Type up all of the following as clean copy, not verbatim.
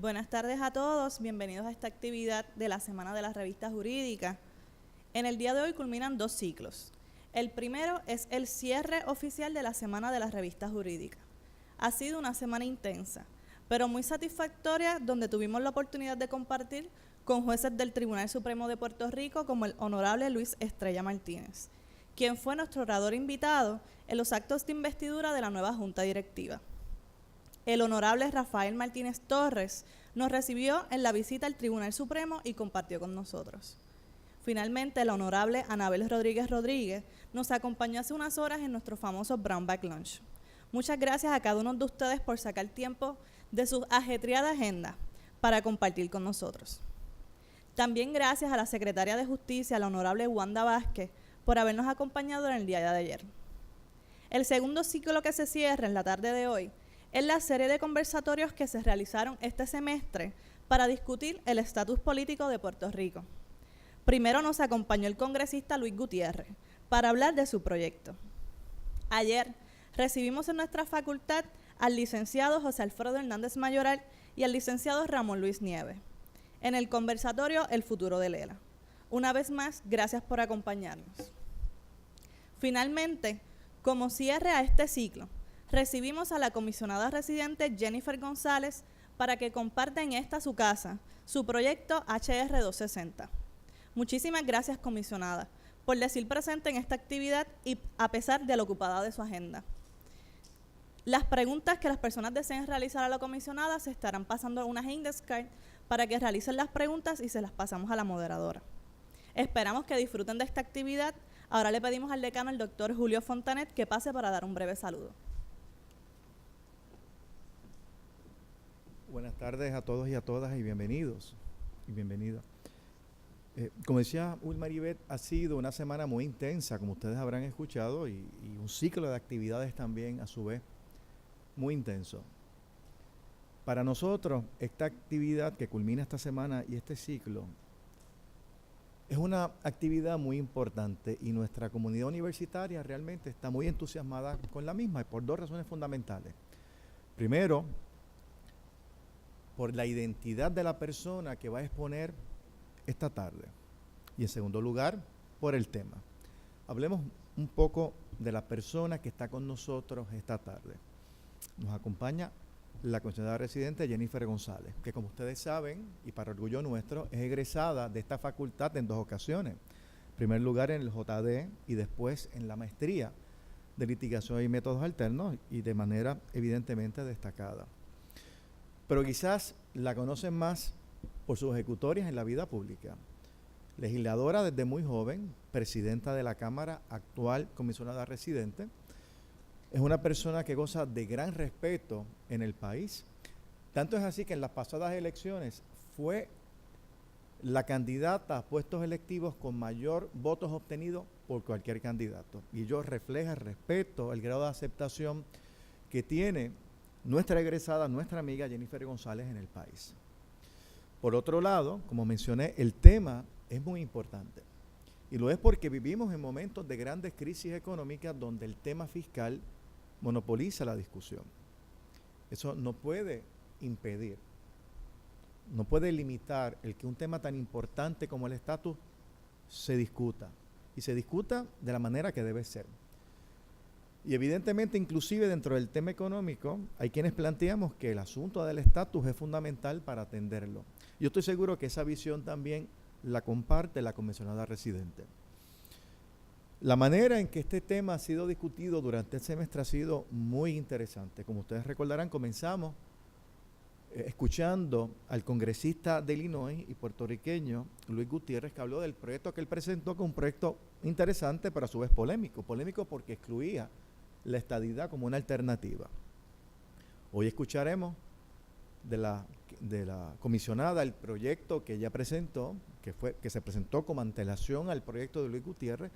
Buenas tardes a todos, bienvenidos a esta actividad de la Semana de las Revistas Jurídicas. En el día de hoy culminan 2 ciclos. El primero es el cierre oficial de la Semana de las Revistas Jurídicas. Ha sido una semana intensa, pero muy satisfactoria, donde tuvimos la oportunidad de compartir con jueces del Tribunal Supremo de Puerto Rico como el Honorable Luis Estrella Martínez, quien fue nuestro orador invitado en los actos de investidura de la nueva Junta Directiva. El Honorable Rafael Martínez Torres nos recibió en la visita al Tribunal Supremo y compartió con nosotros. Finalmente, el Honorable Anabel Rodríguez Rodríguez nos acompañó hace unas horas en nuestro famoso Brownback Lunch. Muchas gracias a cada uno de ustedes por sacar tiempo de su ajetreada agenda para compartir con nosotros. También gracias a la Secretaria de Justicia, la Honorable Wanda Vázquez, por habernos acompañado en el día de ayer. El segundo ciclo que se cierra en la tarde de hoy es la serie de conversatorios que se realizaron este semestre para discutir el estatus político de Puerto Rico. Primero nos acompañó el congresista Luis Gutiérrez para hablar de su proyecto. Ayer recibimos en nuestra facultad al licenciado José Alfredo Hernández Mayoral y al licenciado Ramón Luis Nieves en el conversatorio El futuro de Lela. Una vez más, gracias por acompañarnos. Finalmente, como cierre a este ciclo, recibimos a la comisionada residente Jennifer González para que comparta en esta su casa su proyecto HR 260. Muchísimas gracias, comisionada, por decir presente en esta actividad y a pesar de la ocupada de su agenda. Las preguntas que las personas deseen realizar a la comisionada se estarán pasando a unas index card para que realicen las preguntas y se las pasamos a la moderadora. Esperamos que disfruten de esta actividad. Ahora le pedimos al decano, el doctor Julio Fontanet, que pase para dar un breve saludo. Buenas tardes a todos y a todas y bienvenidos y bienvenidas. Como decía Maribeth, ha sido una semana muy intensa, como ustedes habrán escuchado, y un ciclo de actividades también a su vez muy intenso. Para nosotros, esta actividad que culmina esta semana y este ciclo es una actividad muy importante y nuestra comunidad universitaria realmente está muy entusiasmada con la misma por 2 razones fundamentales. Primero, por la identidad de la persona que va a exponer esta tarde. Y en segundo lugar, por el tema. Hablemos un poco de la persona que está con nosotros esta tarde. Nos acompaña la comisionada residente Jennifer González, que como ustedes saben, y para orgullo nuestro, es egresada de esta facultad en 2 ocasiones. En primer lugar en el JD y después en la maestría de litigación y métodos alternos y de manera evidentemente destacada. Pero quizás la conocen más por sus ejecutorias en la vida pública. Legisladora desde muy joven, presidenta de la Cámara, actual comisionada residente. Es una persona que goza de gran respeto en el país. Tanto es así que en las pasadas elecciones fue la candidata a puestos electivos con mayor votos obtenidos por cualquier candidato. Y ello refleja el respeto, el grado de aceptación que tiene nuestra egresada, nuestra amiga Jennifer González en el país. Por otro lado, como mencioné, el tema es muy importante. Y lo es porque vivimos en momentos de grandes crisis económicas donde el tema fiscal monopoliza la discusión. Eso no puede impedir, no puede limitar el que un tema tan importante como el estatus se discuta. Y se discuta de la manera que debe ser. Y evidentemente, inclusive dentro del tema económico, hay quienes planteamos que el asunto del estatus es fundamental para atenderlo. Yo estoy seguro que esa visión también la comparte la comisionada residente. La manera en que este tema ha sido discutido durante el semestre ha sido muy interesante. Como ustedes recordarán, comenzamos escuchando al congresista de Illinois y puertorriqueño Luis Gutiérrez, que habló del proyecto que él presentó, como un proyecto interesante, pero a su vez polémico. Polémico porque excluía la estadidad como una alternativa. Hoy escucharemos de la comisionada el proyecto que ella presentó, que se presentó como antelación al proyecto de Luis Gutiérrez,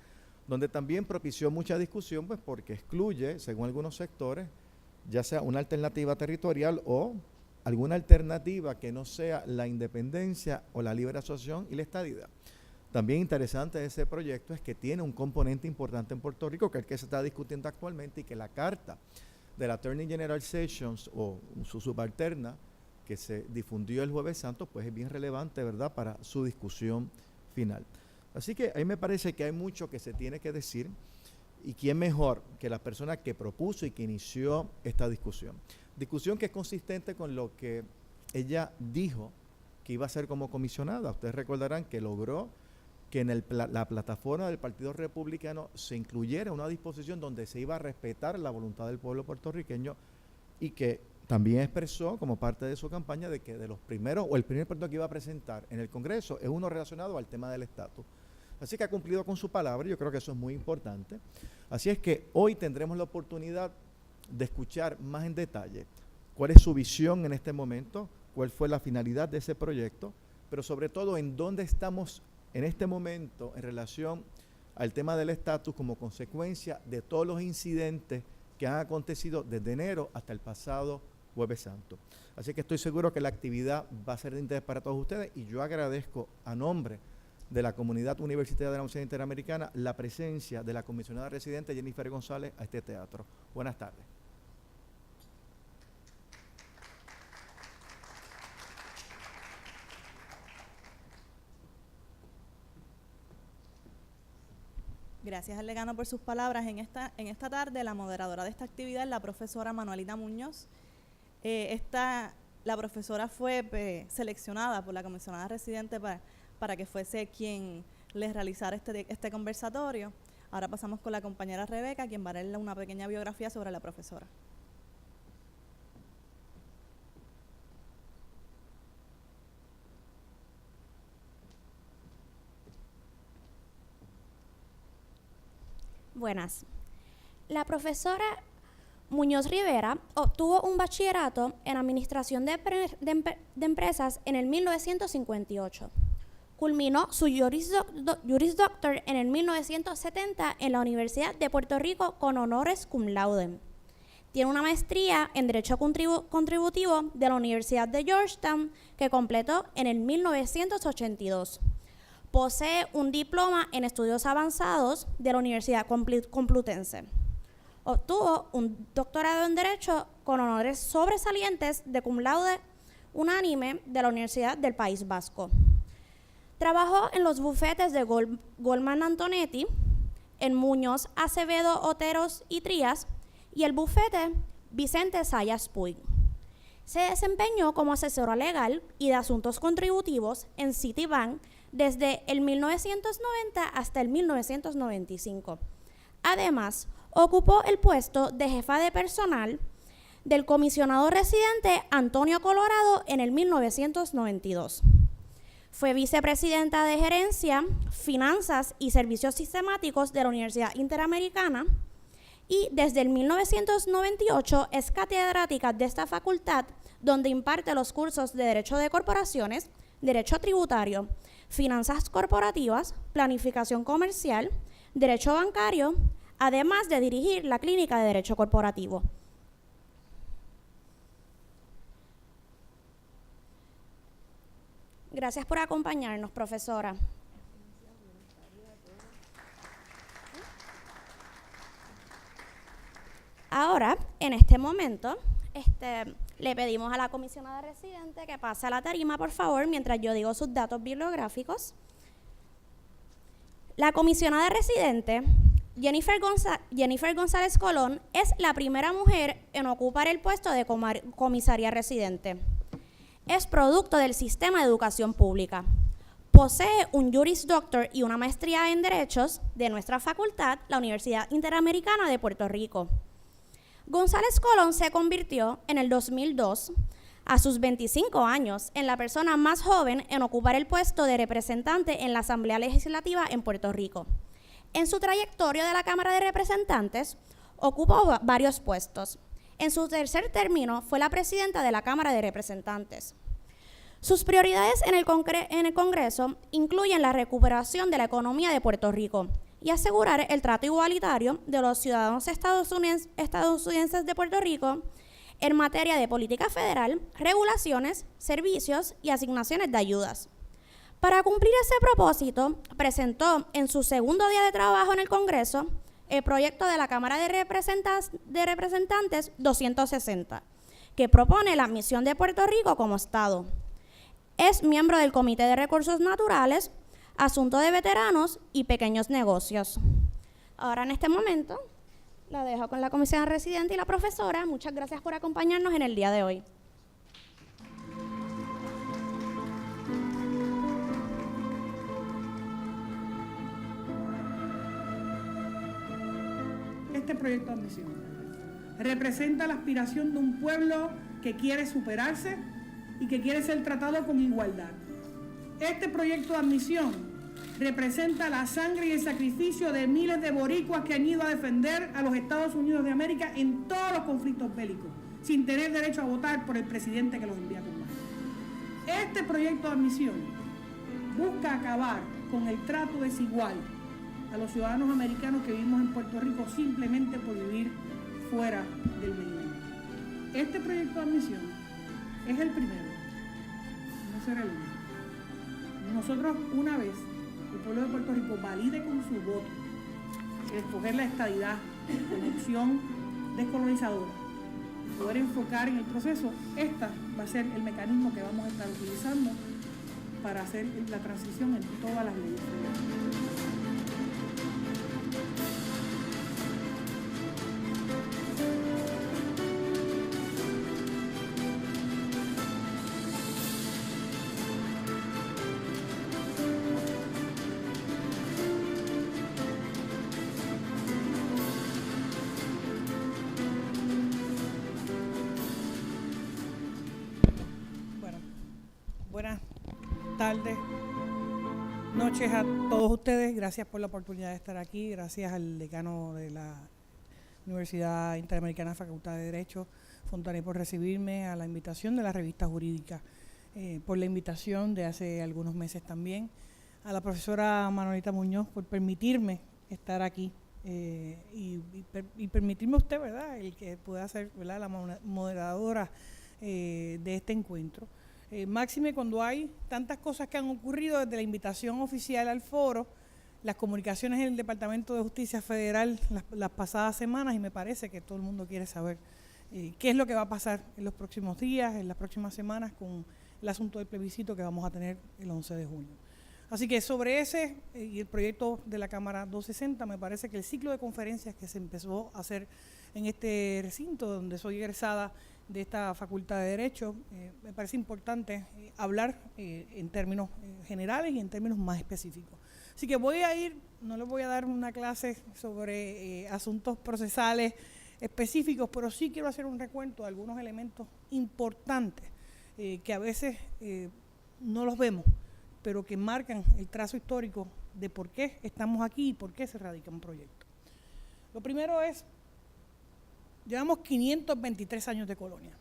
donde también propició mucha discusión, pues porque excluye, según algunos sectores, ya sea una alternativa territorial o alguna alternativa que no sea la independencia o la libre asociación y la estadidad. También interesante de ese proyecto es que tiene un componente importante en Puerto Rico, que es el que se está discutiendo actualmente, y que la carta de la Attorney General Sessions o su subalterna, que se difundió el Jueves Santo, pues es bien relevante, ¿verdad?, para su discusión final. Así que ahí me parece que hay mucho que se tiene que decir, y quién mejor que la persona que propuso y que inició esta discusión. Discusión que es consistente con lo que ella dijo que iba a hacer como comisionada. Ustedes recordarán que logró que en la plataforma del Partido Republicano se incluyera una disposición donde se iba a respetar la voluntad del pueblo puertorriqueño, y que también expresó como parte de su campaña de que de los primeros, o el primer proyecto que iba a presentar en el Congreso es uno relacionado al tema del estatus. Así que ha cumplido con su palabra, y yo creo que eso es muy importante. Así es que hoy tendremos la oportunidad de escuchar más en detalle cuál es su visión en este momento, cuál fue la finalidad de ese proyecto, pero sobre todo en dónde estamos en este momento en relación al tema del estatus como consecuencia de todos los incidentes que han acontecido desde enero hasta el pasado Jueves Santo. Así que estoy seguro que la actividad va a ser de interés para todos ustedes, y yo agradezco a nombre de la comunidad universitaria de la Universidad Interamericana la presencia de la comisionada residente Jennifer González a este teatro. Buenas tardes. Gracias al decano por sus palabras. En esta tarde, la moderadora de esta actividad es la profesora Manuelita Muñoz. La profesora fue seleccionada por la comisionada residente para que fuese quien les realizara este conversatorio. Ahora pasamos con la compañera Rebeca, quien va a darle una pequeña biografía sobre la profesora. Buenas. La profesora Muñoz Rivera obtuvo un bachillerato en Administración de Empresas en el 1958. Culminó su Juris Doctor en el 1970 en la Universidad de Puerto Rico con honores cum laude. Tiene una maestría en Derecho Contributivo de la Universidad de Georgetown que completó en el 1982. Posee un diploma en estudios avanzados de la Universidad Complutense. Obtuvo un doctorado en Derecho con honores sobresalientes de cum laude unánime de la Universidad del País Vasco. Trabajó en los bufetes de Goldman Antonetti, en Muñoz, Acevedo, Oteros y Trías, y el bufete Vicente Sayas Puig. Se desempeñó como asesora legal y de asuntos contributivos en Citibank desde el 1990 hasta el 1995. Además, ocupó el puesto de jefa de personal del comisionado residente Antonio Colorado en el 1992. Fue vicepresidenta de Gerencia, Finanzas y Servicios Sistemáticos de la Universidad Interamericana, y desde el 1998 es catedrática de esta facultad, donde imparte los cursos de Derecho de Corporaciones, Derecho Tributario, Finanzas Corporativas, Planificación Comercial, Derecho Bancario, además de dirigir la Clínica de Derecho Corporativo. Gracias por acompañarnos, profesora. Ahora, en este momento, le pedimos a la comisionada residente que pase a la tarima, por favor, mientras yo digo sus datos bibliográficos. La comisionada residente, Jennifer González Colón, es la primera mujer en ocupar el puesto de comisaria residente. Es producto del sistema de educación pública. Posee un Juris Doctor y una maestría en Derechos de nuestra facultad, la Universidad Interamericana de Puerto Rico. González Colón se convirtió en el 2002, a sus 25 años, en la persona más joven en ocupar el puesto de representante en la Asamblea Legislativa en Puerto Rico. En su trayectoria de la Cámara de Representantes, ocupó varios puestos. En su tercer término, fue la presidenta de la Cámara de Representantes. Sus prioridades en el Congreso incluyen la recuperación de la economía de Puerto Rico y asegurar el trato igualitario de los ciudadanos estadounidenses de Puerto Rico en materia de política federal, regulaciones, servicios y asignaciones de ayudas. Para cumplir ese propósito, presentó en su segundo día de trabajo en el Congreso el proyecto de la Cámara de Representantes 260, que propone la admisión de Puerto Rico como Estado. Es miembro del Comité de Recursos Naturales, Asuntos de Veteranos y Pequeños Negocios. Ahora, en este momento, la dejo con la comisionada residente y la profesora. Muchas gracias por acompañarnos en el día de hoy. Este proyecto de admisión representa la aspiración de un pueblo que quiere superarse y que quiere ser tratado con igualdad. Este proyecto de admisión representa la sangre y el sacrificio de miles de boricuas que han ido a defender a los Estados Unidos de América en todos los conflictos bélicos, sin tener derecho a votar por el presidente que los envía a combatir. Este proyecto de admisión busca acabar con el trato desigual a los ciudadanos americanos que vivimos en Puerto Rico simplemente por vivir fuera del Mediterráneo. Este proyecto de admisión es el primero, no será el único. Nosotros, una vez el pueblo de Puerto Rico valide con su voto el escoger la estadidad como opción descolonizadora, poder enfocar en el proceso, esta va a ser el mecanismo que vamos a estar utilizando para hacer la transición en todas las leyes federales. Buenas tardes, noches a todos ustedes. Gracias por la oportunidad de estar aquí. Gracias al decano de la Universidad Interamericana Facultad de Derecho, Fontané, por recibirme, a la invitación de la revista jurídica, por la invitación de hace algunos meses también, a la profesora Manolita Muñoz por permitirme estar aquí y permitirme a usted, ¿verdad?, el que pueda ser, ¿verdad?, la moderadora de este encuentro. Máxime cuando hay tantas cosas que han ocurrido desde la invitación oficial al foro, las comunicaciones en el Departamento de Justicia Federal las pasadas semanas, y me parece que todo el mundo quiere saber qué es lo que va a pasar en los próximos días, en las próximas semanas, con el asunto del plebiscito que vamos a tener el 11 de junio. Así que sobre ese y el proyecto de la Cámara 260, me parece que el ciclo de conferencias que se empezó a hacer en este recinto, donde soy egresada de esta Facultad de Derecho, me parece importante hablar en términos generales y en términos más específicos. Así que voy a ir, no les voy a dar una clase sobre asuntos procesales específicos, pero sí quiero hacer un recuento de algunos elementos importantes que a veces no los vemos, pero que marcan el trazo histórico de por qué estamos aquí y por qué se radica un proyecto. Lo primero es, llevamos 523 años de colonia.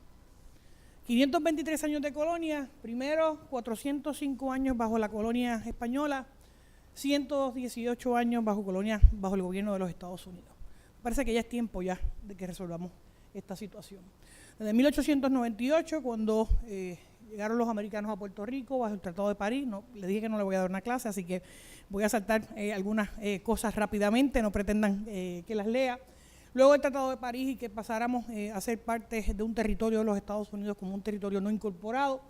523 años de colonia, primero 405 años bajo la colonia española, 118 años bajo el gobierno de los Estados Unidos. Parece que ya es tiempo ya de que resolvamos esta situación. Desde 1898, cuando llegaron los americanos a Puerto Rico bajo el Tratado de París, le dije que no le voy a dar una clase, así que voy a saltar algunas cosas rápidamente, no pretendan que las lea. Luego del Tratado de París y que pasáramos a ser parte de un territorio de los Estados Unidos como un territorio no incorporado,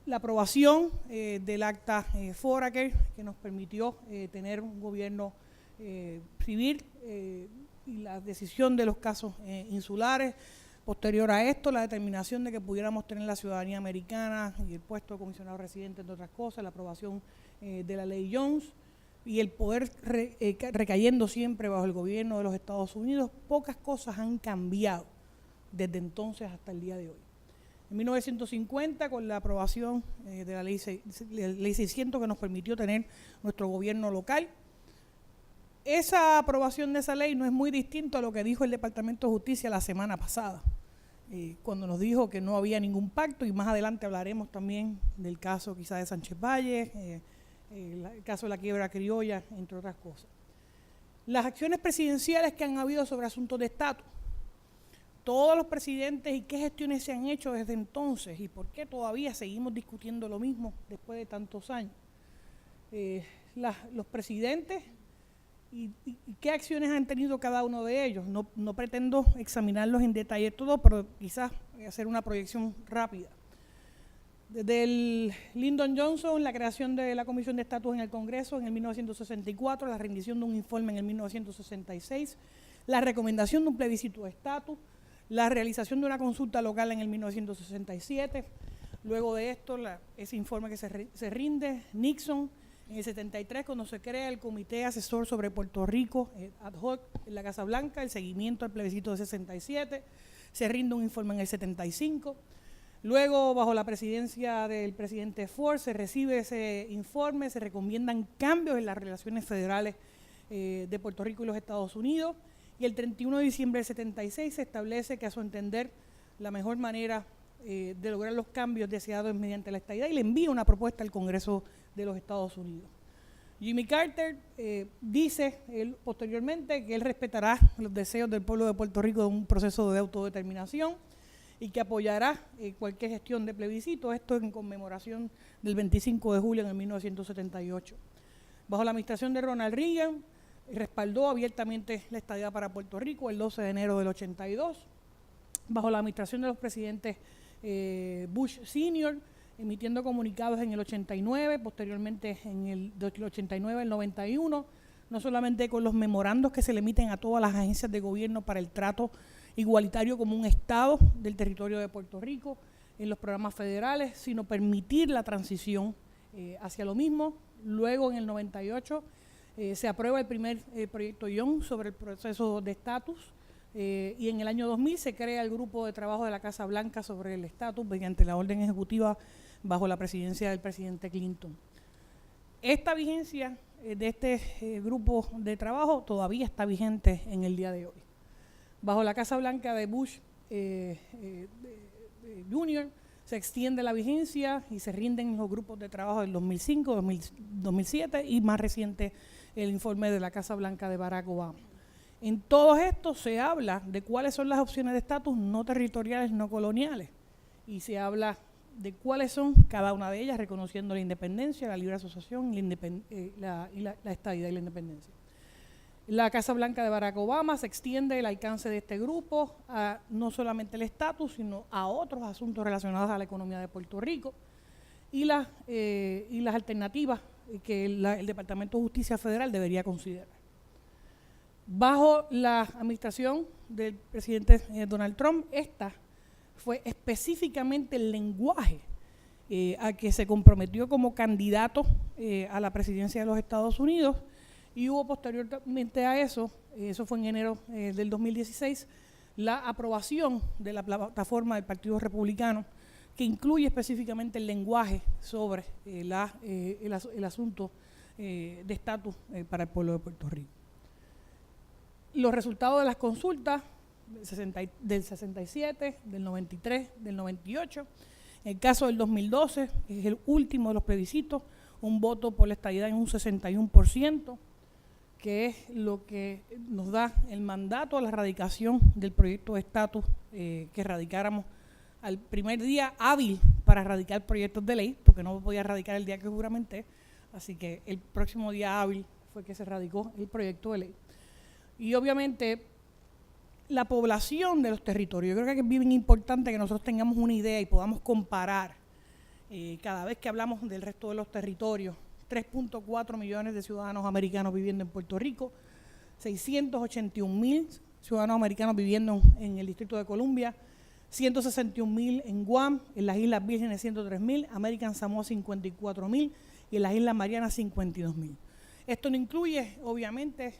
la aprobación del acta Foraker, que nos permitió tener un gobierno civil, y la decisión de los casos insulares. Posterior a esto, la determinación de que pudiéramos tener la ciudadanía americana y el puesto de comisionado residente, entre otras cosas, la aprobación de la ley Jones y el poder recayendo siempre bajo el gobierno de los Estados Unidos. Pocas cosas han cambiado desde entonces hasta el día de hoy. En 1950, con la aprobación de la ley 600, que nos permitió tener nuestro gobierno local, esa aprobación de esa ley no es muy distinto a lo que dijo el Departamento de Justicia la semana pasada, cuando nos dijo que no había ningún pacto, y más adelante hablaremos también del caso quizá de Sánchez Valle, el caso de la quiebra criolla, entre otras cosas. Las acciones presidenciales que han habido sobre asuntos de estatus, todos los presidentes y qué gestiones se han hecho desde entonces y por qué todavía seguimos discutiendo lo mismo después de tantos años. Los presidentes y qué acciones han tenido cada uno de ellos. No pretendo examinarlos en detalle todos, pero quizás hacer una proyección rápida. Desde el Lyndon Johnson, la creación de la Comisión de Estatus en el Congreso en el 1964, la rendición de un informe en el 1966, la recomendación de un plebiscito de estatus, la realización de una consulta local en el 1967, luego de esto ese informe que se rinde, Nixon en el 73, cuando se crea el Comité Asesor sobre Puerto Rico ad hoc en la Casa Blanca, el seguimiento al plebiscito de 67, se rinde un informe en el 75. Luego, bajo la presidencia del presidente Ford, se recibe ese informe, se recomiendan cambios en las relaciones federales de Puerto Rico y los Estados Unidos, y el 31 de diciembre del 76 se establece que, a su entender, la mejor manera de lograr los cambios deseados es mediante la estadidad, y le envía una propuesta al Congreso de los Estados Unidos. Jimmy Carter dice posteriormente que él respetará los deseos del pueblo de Puerto Rico de un proceso de autodeterminación y que apoyará cualquier gestión de plebiscito, esto en conmemoración del 25 de julio de 1978. Bajo la administración de Ronald Reagan, respaldó abiertamente la estadidad para Puerto Rico el 12 de enero del 82. Bajo la administración de los presidentes Bush Sr., emitiendo comunicados en el 89, posteriormente en el 89 al 91, no solamente con los memorandos que se le emiten a todas las agencias de gobierno para el trato igualitario como un Estado del territorio de Puerto Rico en los programas federales, sino permitir la transición hacia lo mismo. Luego, en el 98, se aprueba el primer proyecto Young sobre el proceso de estatus, y en el año 2000 se crea el grupo de trabajo de la Casa Blanca sobre el estatus mediante la orden ejecutiva bajo la presidencia del presidente Clinton. Esta vigencia de este grupo de trabajo todavía está vigente en el día de hoy. Bajo la Casa Blanca de Bush Jr. se extiende la vigencia y se rinden los grupos de trabajo del 2005, 2007 y más reciente el informe de la Casa Blanca de Barack Obama. En todos estos se habla de cuáles son las opciones de estatus no territoriales, no coloniales, y se habla de cuáles son cada una de ellas, reconociendo la independencia, la libre asociación, la estadidad y la independencia. La Casa Blanca de Barack Obama se extiende el alcance de este grupo a no solamente el estatus, sino a otros asuntos relacionados a la economía de Puerto Rico y las alternativas que el Departamento de Justicia Federal debería considerar. Bajo la administración del presidente Donald Trump, esta fue específicamente el lenguaje a que se comprometió como candidato a la presidencia de los Estados Unidos, y hubo posteriormente a eso fue en enero del 2016, la aprobación de la plataforma del Partido Republicano, que incluye específicamente el lenguaje sobre el asunto de estatus para el pueblo de Puerto Rico. Los resultados de las consultas del 67, del 93, del 98, en el caso del 2012, es el último de los plebiscitos, un voto por la estadidad en un 61%, que es lo que nos da el mandato a la radicación del proyecto de estatus que radicáramos al primer día hábil para radicar proyectos de ley, porque no podía radicar el día que juramenté, así que el próximo día hábil fue que se radicó el proyecto de ley. Y obviamente la población de los territorios, yo creo que es bien importante que nosotros tengamos una idea y podamos comparar cada vez que hablamos del resto de los territorios. 3.4 millones de ciudadanos americanos viviendo en Puerto Rico, 681,000 ciudadanos americanos viviendo en el Distrito de Columbia, 161,000 en Guam, en las Islas Vírgenes 103,000, American Samoa 54,000 y en las Islas Marianas 52,000. Esto no incluye, obviamente,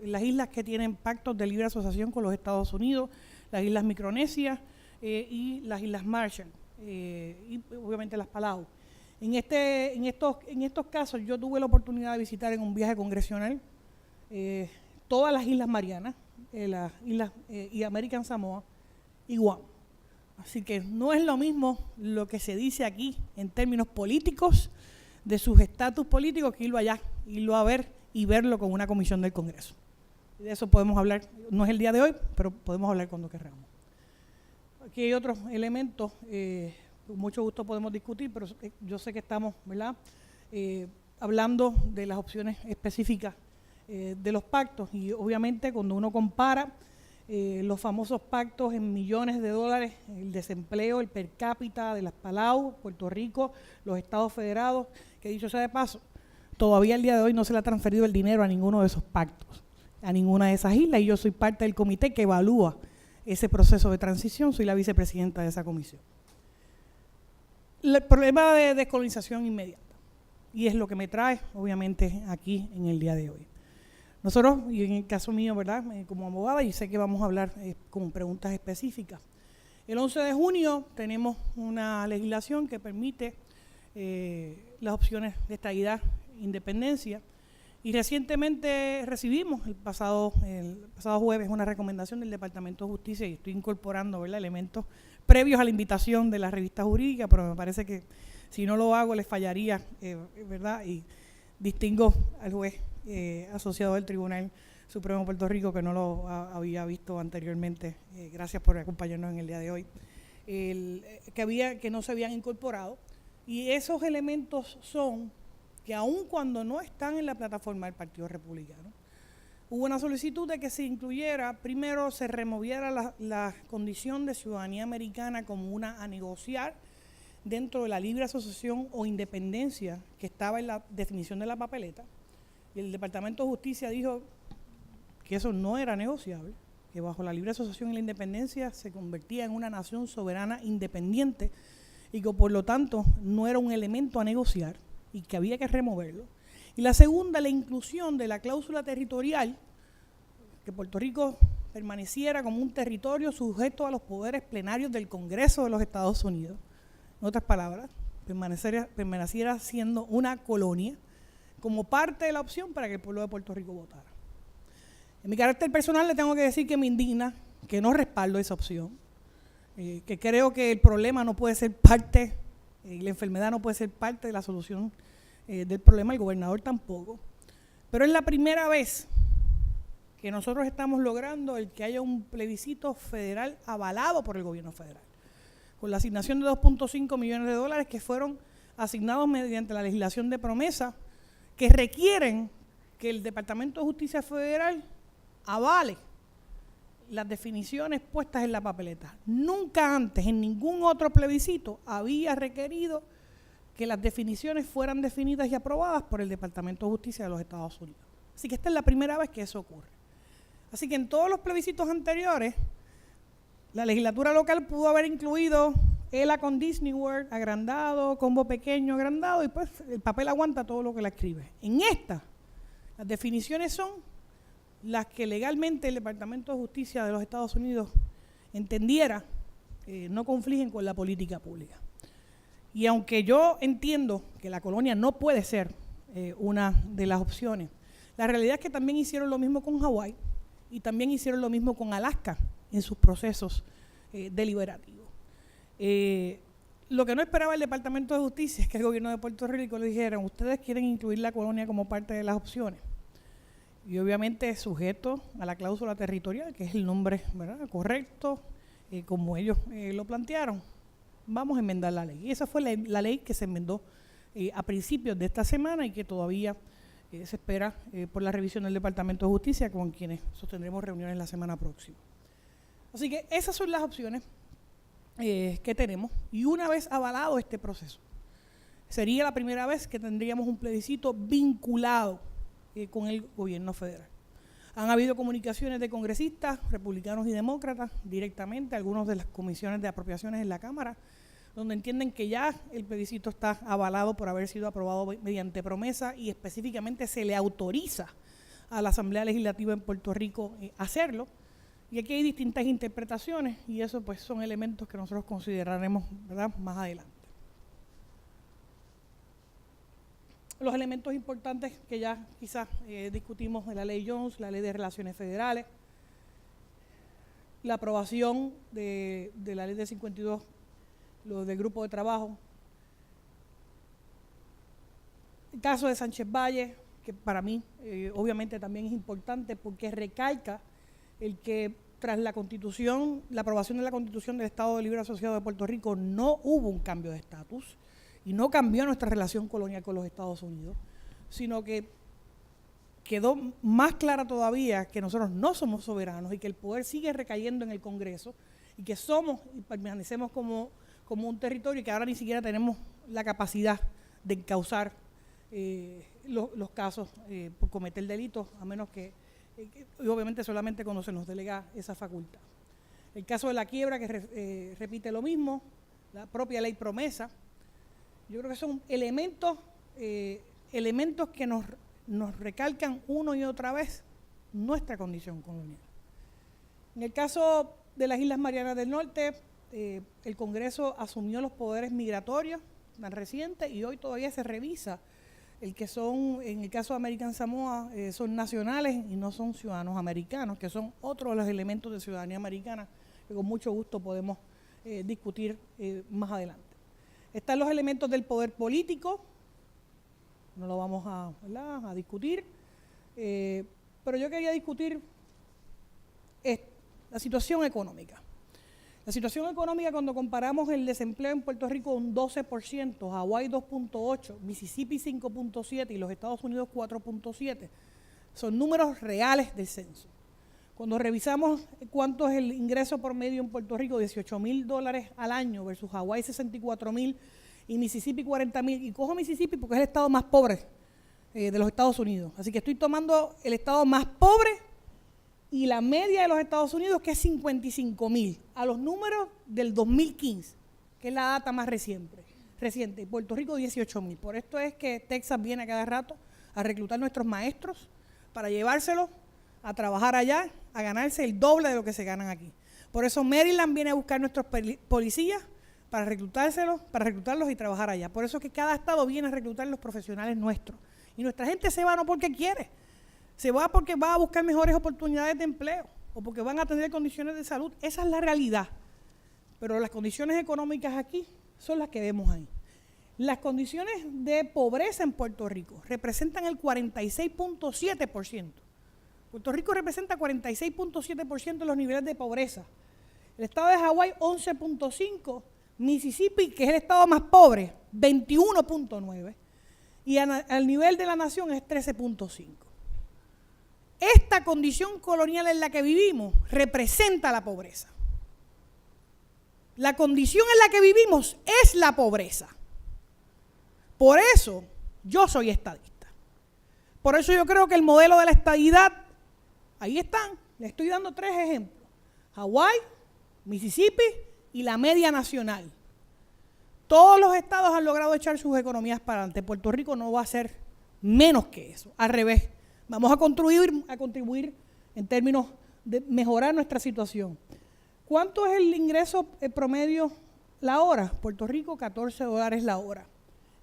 las islas que tienen pactos de libre asociación con los Estados Unidos, las Islas Micronesias y las Islas Marshall, y obviamente las Palau. En estos casos yo tuve la oportunidad de visitar en un viaje congresional todas las Islas Marianas, las Islas y American Samoa y Guam. Así que no es lo mismo lo que se dice aquí en términos políticos de sus estatus políticos que irlo allá, irlo a ver y verlo con una comisión del Congreso. Y de eso podemos hablar, no es el día de hoy, pero podemos hablar cuando queramos. Aquí hay otros elementos, con mucho gusto podemos discutir, pero yo sé que estamos, ¿verdad?, hablando de las opciones específicas de los pactos. Y obviamente cuando uno compara los famosos pactos en millones de dólares, el desempleo, el per cápita de las Palau, Puerto Rico, los estados federados, que dicho sea de paso, todavía al día de hoy no se le ha transferido el dinero a ninguno de esos pactos, a ninguna de esas islas, y yo soy parte del comité que evalúa ese proceso de transición, soy la vicepresidenta de esa comisión. El problema de descolonización inmediata, y es lo que me trae, obviamente, aquí en el día de hoy. Nosotros, y en el caso mío, ¿verdad?, como abogada, y sé que vamos a hablar con preguntas específicas. El 11 de junio tenemos una legislación que permite las opciones de estadidad, independencia, y recientemente recibimos el pasado jueves una recomendación del Departamento de Justicia, y estoy incorporando, ¿verdad?, elementos previos a la invitación de la revista jurídica, pero me parece que si no lo hago les fallaría, ¿verdad?, y distingo al juez asociado del Tribunal Supremo de Puerto Rico, que no lo había visto anteriormente. Gracias por acompañarnos en el día de hoy. Que no se habían incorporado, y esos elementos son que aun cuando no están en la plataforma del Partido Republicano, hubo una solicitud de que se incluyera, primero se removiera la condición de ciudadanía americana como una a negociar dentro de la libre asociación o independencia que estaba en la definición de la papeleta. Y el Departamento de Justicia dijo que eso no era negociable, que bajo la libre asociación y la independencia se convertía en una nación soberana independiente y que por lo tanto no era un elemento a negociar y que había que removerlo. Y la segunda, la inclusión de la cláusula territorial, que Puerto Rico permaneciera como un territorio sujeto a los poderes plenarios del Congreso de los Estados Unidos. En otras palabras, permaneciera siendo una colonia como parte de la opción para que el pueblo de Puerto Rico votara. En mi carácter personal le tengo que decir que me indigna, que no respaldo esa opción, que creo que el problema no puede ser parte, la enfermedad no puede ser parte de la solución del problema, el gobernador tampoco. Pero es la primera vez que nosotros estamos logrando el que haya un plebiscito federal avalado por el gobierno federal, con la asignación de 2.5 millones de dólares que fueron asignados mediante la legislación de promesa, que requieren que el Departamento de Justicia Federal avale las definiciones puestas en la papeleta. Nunca antes, en ningún otro plebiscito, había requerido que las definiciones fueran definidas y aprobadas por el Departamento de Justicia de los Estados Unidos. Así que esta es la primera vez que eso ocurre. Así que en todos los plebiscitos anteriores, la legislatura local pudo haber incluido ELA con Disney World, agrandado, combo pequeño, agrandado, y pues el papel aguanta todo lo que la escribe. En esta, las definiciones son las que legalmente el Departamento de Justicia de los Estados Unidos entendiera no confligen con la política pública. Y aunque yo entiendo que la colonia no puede ser una de las opciones, la realidad es que también hicieron lo mismo con Hawái y también hicieron lo mismo con Alaska en sus procesos deliberativos. Lo que no esperaba el Departamento de Justicia es que el gobierno de Puerto Rico le dijera: ustedes quieren incluir la colonia como parte de las opciones. Y obviamente sujeto a la cláusula territorial, que es el nombre, ¿verdad?, correcto, como ellos lo plantearon. Vamos a enmendar la ley. Y esa fue la ley que se enmendó a principios de esta semana y que todavía se espera por la revisión del Departamento de Justicia, con quienes sostendremos reuniones la semana próxima. Así que esas son las opciones que tenemos, y una vez avalado este proceso, sería la primera vez que tendríamos un plebiscito vinculado con el gobierno federal. Han habido comunicaciones de congresistas, republicanos y demócratas, directamente, algunos de las comisiones de apropiaciones en la Cámara, donde entienden que ya el plebiscito está avalado por haber sido aprobado mediante promesa, y específicamente se le autoriza a la Asamblea Legislativa en Puerto Rico hacerlo. Y aquí hay distintas interpretaciones, y eso pues son elementos que nosotros consideraremos, ¿verdad?, más adelante. Los elementos importantes que ya quizás discutimos de la ley Jones, la ley de relaciones federales, la aprobación de la ley de 52, lo del grupo de trabajo, el caso de Sánchez Valle, que para mí obviamente también es importante porque recalca el que tras la Constitución, la aprobación de la Constitución del Estado de Libre Asociado de Puerto Rico, no hubo un cambio de estatus y no cambió nuestra relación colonial con los Estados Unidos, sino que quedó más clara todavía que nosotros no somos soberanos y que el poder sigue recayendo en el Congreso y que somos y permanecemos como un territorio y que ahora ni siquiera tenemos la capacidad de encauzar los casos por cometer delitos, a menos que, y obviamente solamente cuando se nos delega esa facultad. El caso de la quiebra, que repite lo mismo, la propia ley promesa. Yo creo que son elementos que nos recalcan una y otra vez nuestra condición colonial. En el caso de las Islas Marianas del Norte, el Congreso asumió los poderes migratorios tan recientes y hoy todavía se revisa el que son, en el caso de American Samoa, son nacionales y no son ciudadanos americanos, que son otros de los elementos de ciudadanía americana que con mucho gusto podemos discutir más adelante. Están los elementos del poder político, no lo vamos a discutir, pero yo quería discutir la situación económica. La situación económica, cuando comparamos el desempleo en Puerto Rico un 12%, Hawái 2.8%, Mississippi 5.7% y los Estados Unidos 4.7%, son números reales del censo. Cuando revisamos cuánto es el ingreso promedio en Puerto Rico, $18,000 al año versus Hawái $64,000 y Mississippi $40,000. Y cojo Mississippi porque es el estado más pobre de los Estados Unidos. Así que estoy tomando el estado más pobre y la media de los Estados Unidos, que es $55,000, a los números del 2015, que es la data más reciente. Y Puerto Rico $18,000. Por esto es que Texas viene a cada rato a reclutar nuestros maestros para llevárselos a trabajar allá, a ganarse el doble de lo que se ganan aquí. Por eso Maryland viene a buscar nuestros policías para reclutarlos y trabajar allá. Por eso es que cada estado viene a reclutar los profesionales nuestros. Y nuestra gente se va no porque quiere, se va porque va a buscar mejores oportunidades de empleo o porque van a tener condiciones de salud. Esa es la realidad. Pero las condiciones económicas aquí son las que vemos ahí. Las condiciones de pobreza en Puerto Rico representan el 46.7%. Puerto Rico representa 46.7% de los niveles de pobreza. El estado de Hawái, 11.5%. Mississippi, que es el estado más pobre, 21.9%. Y al nivel de la nación es 13.5%. Esta condición colonial en la que vivimos representa la pobreza. La condición en la que vivimos es la pobreza. Por eso yo soy estadista. Por eso yo creo que el modelo de la estadidad, ahí están, les estoy dando 3 ejemplos. Hawái, Mississippi y la media nacional. Todos los estados han logrado echar sus economías para adelante. Puerto Rico no va a ser menos que eso, al revés. Vamos a contribuir en términos de mejorar nuestra situación. ¿Cuánto es el ingreso promedio la hora? Puerto Rico, $14 la hora.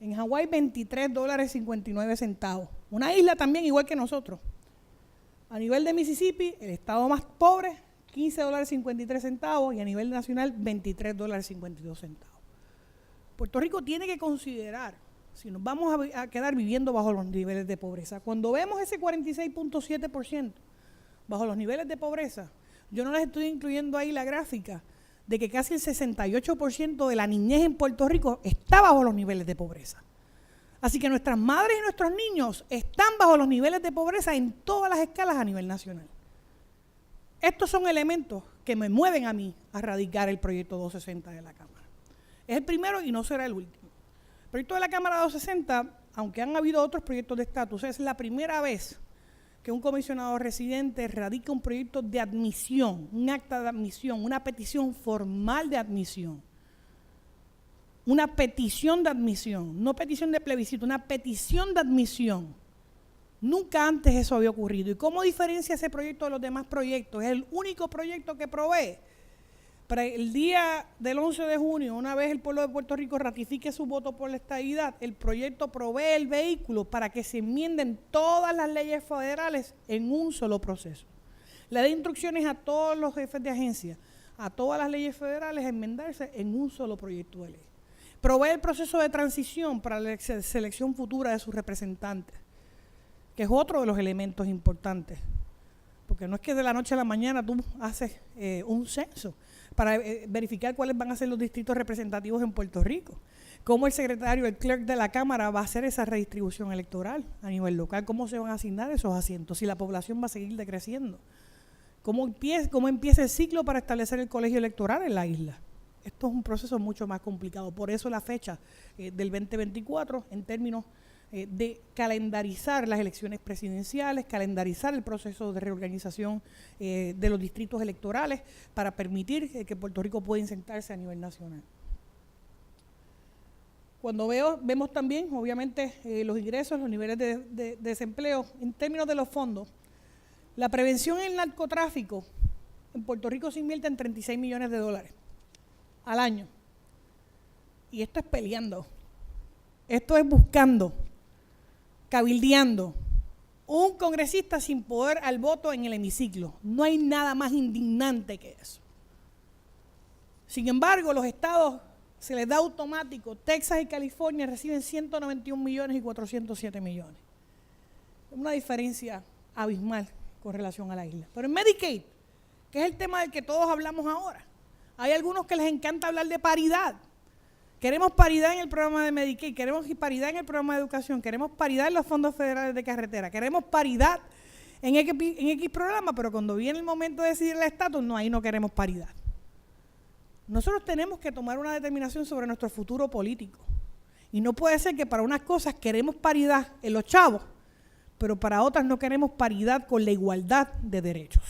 En Hawái, $23.59. Una isla también igual que nosotros. A nivel de Mississippi, el estado más pobre, $15.53 y a nivel nacional, $23.52. Puerto Rico tiene que considerar si nos vamos a quedar viviendo bajo los niveles de pobreza. Cuando vemos ese 46.7% bajo los niveles de pobreza, yo no les estoy incluyendo ahí la gráfica de que casi el 68% de la niñez en Puerto Rico está bajo los niveles de pobreza. Así que nuestras madres y nuestros niños están bajo los niveles de pobreza en todas las escalas a nivel nacional. Estos son elementos que me mueven a mí a radicar el proyecto 260 de la Cámara. Es el primero y no será el último. El proyecto de la Cámara 260, aunque han habido otros proyectos de estatus, es la primera vez que un comisionado residente radica un proyecto de admisión, un acta de admisión, una petición formal de admisión. Una petición de admisión, no petición de plebiscito, una petición de admisión. Nunca antes eso había ocurrido. ¿Y cómo diferencia ese proyecto de los demás proyectos? Es el único proyecto que provee para el día del 11 de junio, una vez el pueblo de Puerto Rico ratifique su voto por la estadidad, el proyecto provee el vehículo para que se enmienden todas las leyes federales en un solo proceso. Le da instrucciones a todos los jefes de agencia, a todas las leyes federales, a enmendarse en un solo proyecto de ley. Provee el proceso de transición para la selección futura de sus representantes, que es otro de los elementos importantes, porque no es que de la noche a la mañana tú haces un censo. para verificar cuáles van a ser los distritos representativos en Puerto Rico. Cómo el secretario, el clerk de la Cámara va a hacer esa redistribución electoral a nivel local, cómo se van a asignar esos asientos, si la población va a seguir decreciendo. Cómo empieza el ciclo para establecer el colegio electoral en la isla. Esto es un proceso mucho más complicado. Por eso la fecha del 2024 en términos de calendarizar las elecciones presidenciales, calendarizar el proceso de reorganización de los distritos electorales para permitir que Puerto Rico pueda insertarse a nivel nacional. Cuando vemos también, obviamente, los ingresos, los niveles de desempleo, en términos de los fondos, la prevención en el narcotráfico en Puerto Rico se invierte en $36 millones al año. Y esto es peleando, esto es buscando, cabildeando, un congresista sin poder al voto en el hemiciclo. No hay nada más indignante que eso. Sin embargo, los estados se les da automático. Texas y California reciben 191 millones y 407 millones. Una diferencia abismal con relación a la isla. Pero en Medicaid, que es el tema del que todos hablamos ahora, hay algunos que les encanta hablar de paridad. Queremos paridad en el programa de Medicaid, queremos paridad en el programa de educación, queremos paridad en los fondos federales de carretera, queremos paridad en X programa, pero cuando viene el momento de decidir el estatus, no, ahí no queremos paridad. Nosotros tenemos que tomar una determinación sobre nuestro futuro político. Y no puede ser que para unas cosas queremos paridad en los chavos, pero para otras no queremos paridad con la igualdad de derechos.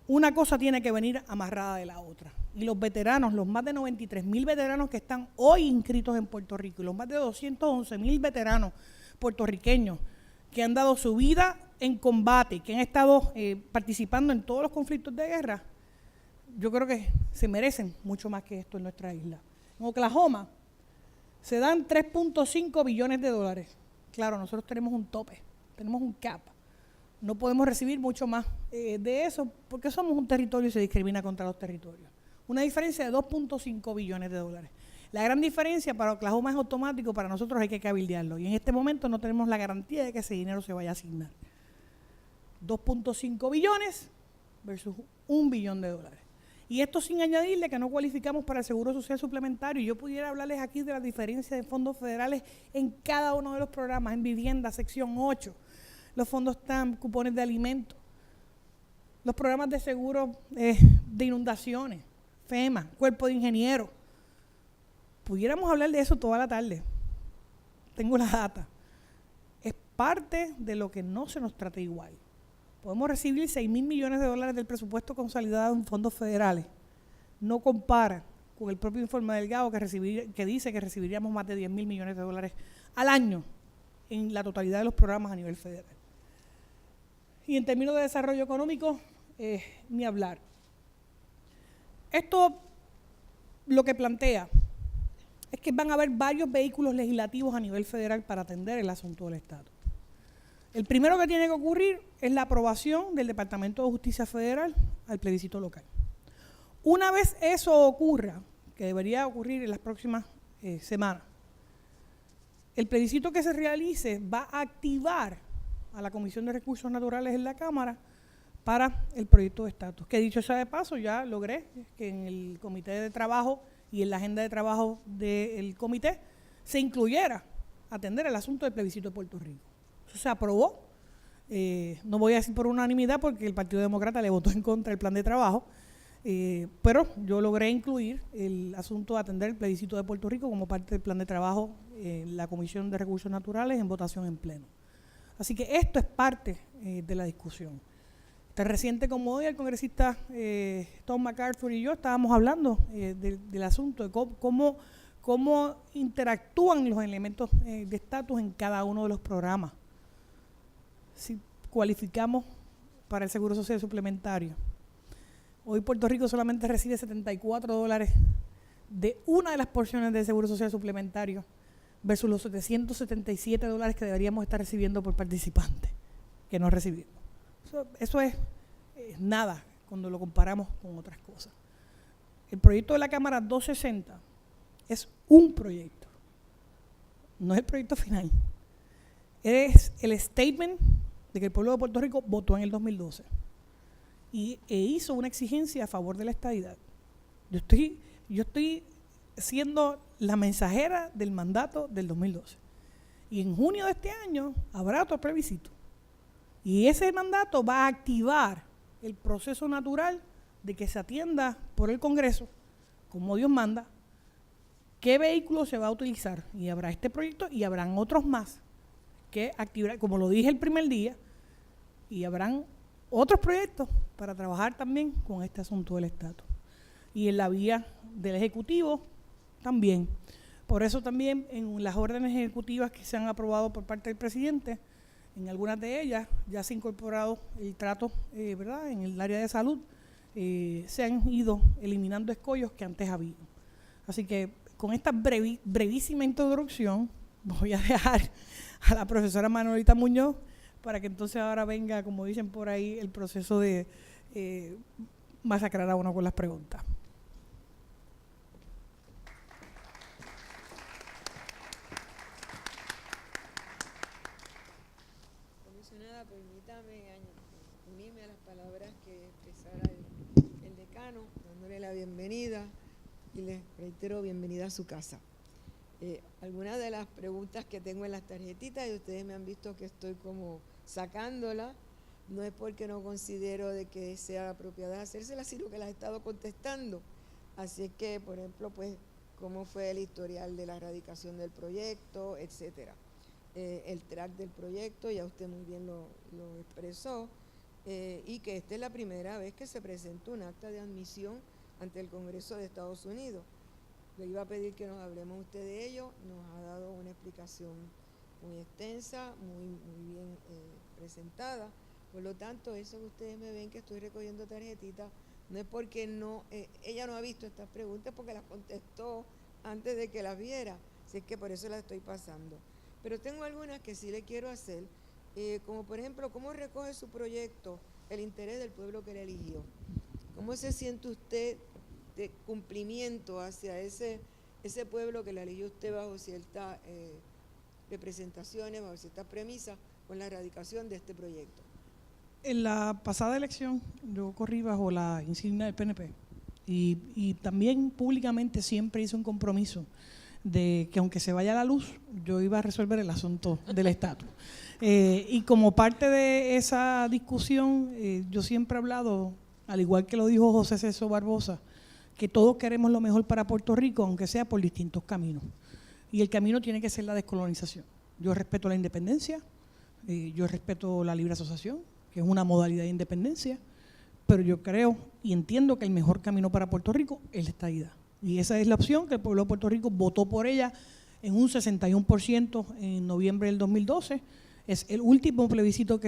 Una cosa tiene que venir amarrada de la otra. Y los veteranos, los más de 93,000 veteranos que están hoy inscritos en Puerto Rico, y los más de 211,000 veteranos puertorriqueños que han dado su vida en combate, que han estado participando en todos los conflictos de guerra, yo creo que se merecen mucho más que esto en nuestra isla. En Oklahoma se dan $3.5 billones. Claro, nosotros tenemos un tope, tenemos un cap. No podemos recibir mucho más de eso porque somos un territorio y se discrimina contra los territorios. Una diferencia de $2.5 billones. La gran diferencia para Oklahoma es automático, para nosotros hay que cabildearlo. Y en este momento no tenemos la garantía de que ese dinero se vaya a asignar. 2.5 billones versus $1 billón. Y esto sin añadirle que no cualificamos para el Seguro Social Suplementario. Yo pudiera hablarles aquí de la diferencia de fondos federales en cada uno de los programas, en vivienda, sección 8, los fondos TAM, cupones de alimentos, los programas de seguro de inundaciones, FEMA, cuerpo de ingenieros. Pudiéramos hablar de eso toda la tarde. Tengo la data. Es parte de lo que no se nos trata igual. Podemos recibir $6,000 millones del presupuesto consolidado en fondos federales. No compara con el propio informe Delgado que dice que recibiríamos más de $10,000 millones al año en la totalidad de los programas a nivel federal. Y en términos de desarrollo económico, ni hablar. Esto lo que plantea es que van a haber varios vehículos legislativos a nivel federal para atender el asunto del estatus. El primero que tiene que ocurrir es la aprobación del Departamento de Justicia Federal al plebiscito local. Una vez eso ocurra, que debería ocurrir en las próximas semanas, el plebiscito que se realice va a activar a la Comisión de Recursos Naturales en la Cámara para el proyecto de estatus. Que dicho sea de paso, ya logré que en el comité de trabajo y en la agenda de trabajo del comité se incluyera atender el asunto del plebiscito de Puerto Rico. Eso se aprobó, no voy a decir por unanimidad porque el Partido Demócrata le votó en contra del plan de trabajo, pero yo logré incluir el asunto de atender el plebiscito de Puerto Rico como parte del plan de trabajo en la Comisión de Recursos Naturales en votación en pleno. Así que esto es parte de la discusión. Tan reciente como hoy, el congresista Tom MacArthur y yo estábamos hablando del asunto, de cómo interactúan los elementos de estatus en cada uno de los programas. Si cualificamos para el Seguro Social Suplementario. Hoy Puerto Rico solamente recibe $74 de una de las porciones del Seguro Social Suplementario versus los $777 que deberíamos estar recibiendo por participante, que no recibimos. Eso es nada cuando lo comparamos con otras cosas. El proyecto de la Cámara 260 es un proyecto, no es el proyecto final. Es el statement de que el pueblo de Puerto Rico votó en el 2012 e hizo una exigencia a favor de la estadidad. Yo estoy siendo la mensajera del mandato del 2012. Y en junio de este año habrá otro plebiscito. Y ese mandato va a activar el proceso natural de que se atienda por el Congreso, como Dios manda, qué vehículo se va a utilizar. Y habrá este proyecto y habrán otros más que activar, como lo dije el primer día, y habrán otros proyectos para trabajar también con este asunto del estatus. Y en la vía del Ejecutivo también. Por eso también en las órdenes ejecutivas que se han aprobado por parte del presidente, en algunas de ellas ya se ha incorporado el trato, ¿verdad? En el área de salud, se han ido eliminando escollos que antes había. Así que con esta brevísima introducción voy a dejar a la profesora Manuelita Muñoz para que entonces ahora venga, como dicen por ahí, el proceso de masacrar a uno con las preguntas. Comisionada, permítame unirme a las palabras que expresara el decano, dándole la bienvenida y les reitero bienvenida a su casa. Algunas de las preguntas que tengo en las tarjetitas, y ustedes me han visto que estoy como sacándolas, no es porque no considero de que sea apropiada hacérselas, sino que las he estado contestando. Así es que, por ejemplo, pues, cómo fue el historial de la erradicación del proyecto, etcétera. El track del proyecto, ya usted muy bien lo expresó, y que esta es la primera vez que se presentó un acta de admisión ante el Congreso de Estados Unidos. Le iba a pedir que nos hablemos usted de ello, nos ha dado una explicación muy extensa, muy bien presentada. Por lo tanto, eso que ustedes me ven que estoy recogiendo tarjetitas, no es porque ella no ha visto estas preguntas, porque las contestó antes de que las viera, así es que por eso las estoy pasando. Pero tengo algunas que sí le quiero hacer, como por ejemplo, ¿cómo recoge su proyecto el interés del pueblo que le eligió? ¿Cómo se siente usted de cumplimiento hacia ese pueblo que la eligió usted bajo ciertas representaciones, bajo ciertas premisas, con la erradicación de este proyecto? En la pasada elección yo corrí bajo la insignia del PNP y también públicamente siempre hice un compromiso de que aunque se vaya la luz, yo iba a resolver el asunto del estatus. Y como parte de esa discusión, yo siempre he hablado, al igual que lo dijo José Celso Barbosa, que todos queremos lo mejor para Puerto Rico, aunque sea por distintos caminos. Y el camino tiene que ser la descolonización. Yo respeto la independencia, yo respeto la libre asociación, que es una modalidad de independencia, pero yo creo y entiendo que el mejor camino para Puerto Rico es la estadidad. Y esa es la opción que el pueblo de Puerto Rico votó por ella en un 61% en noviembre del 2012. Es el último plebiscito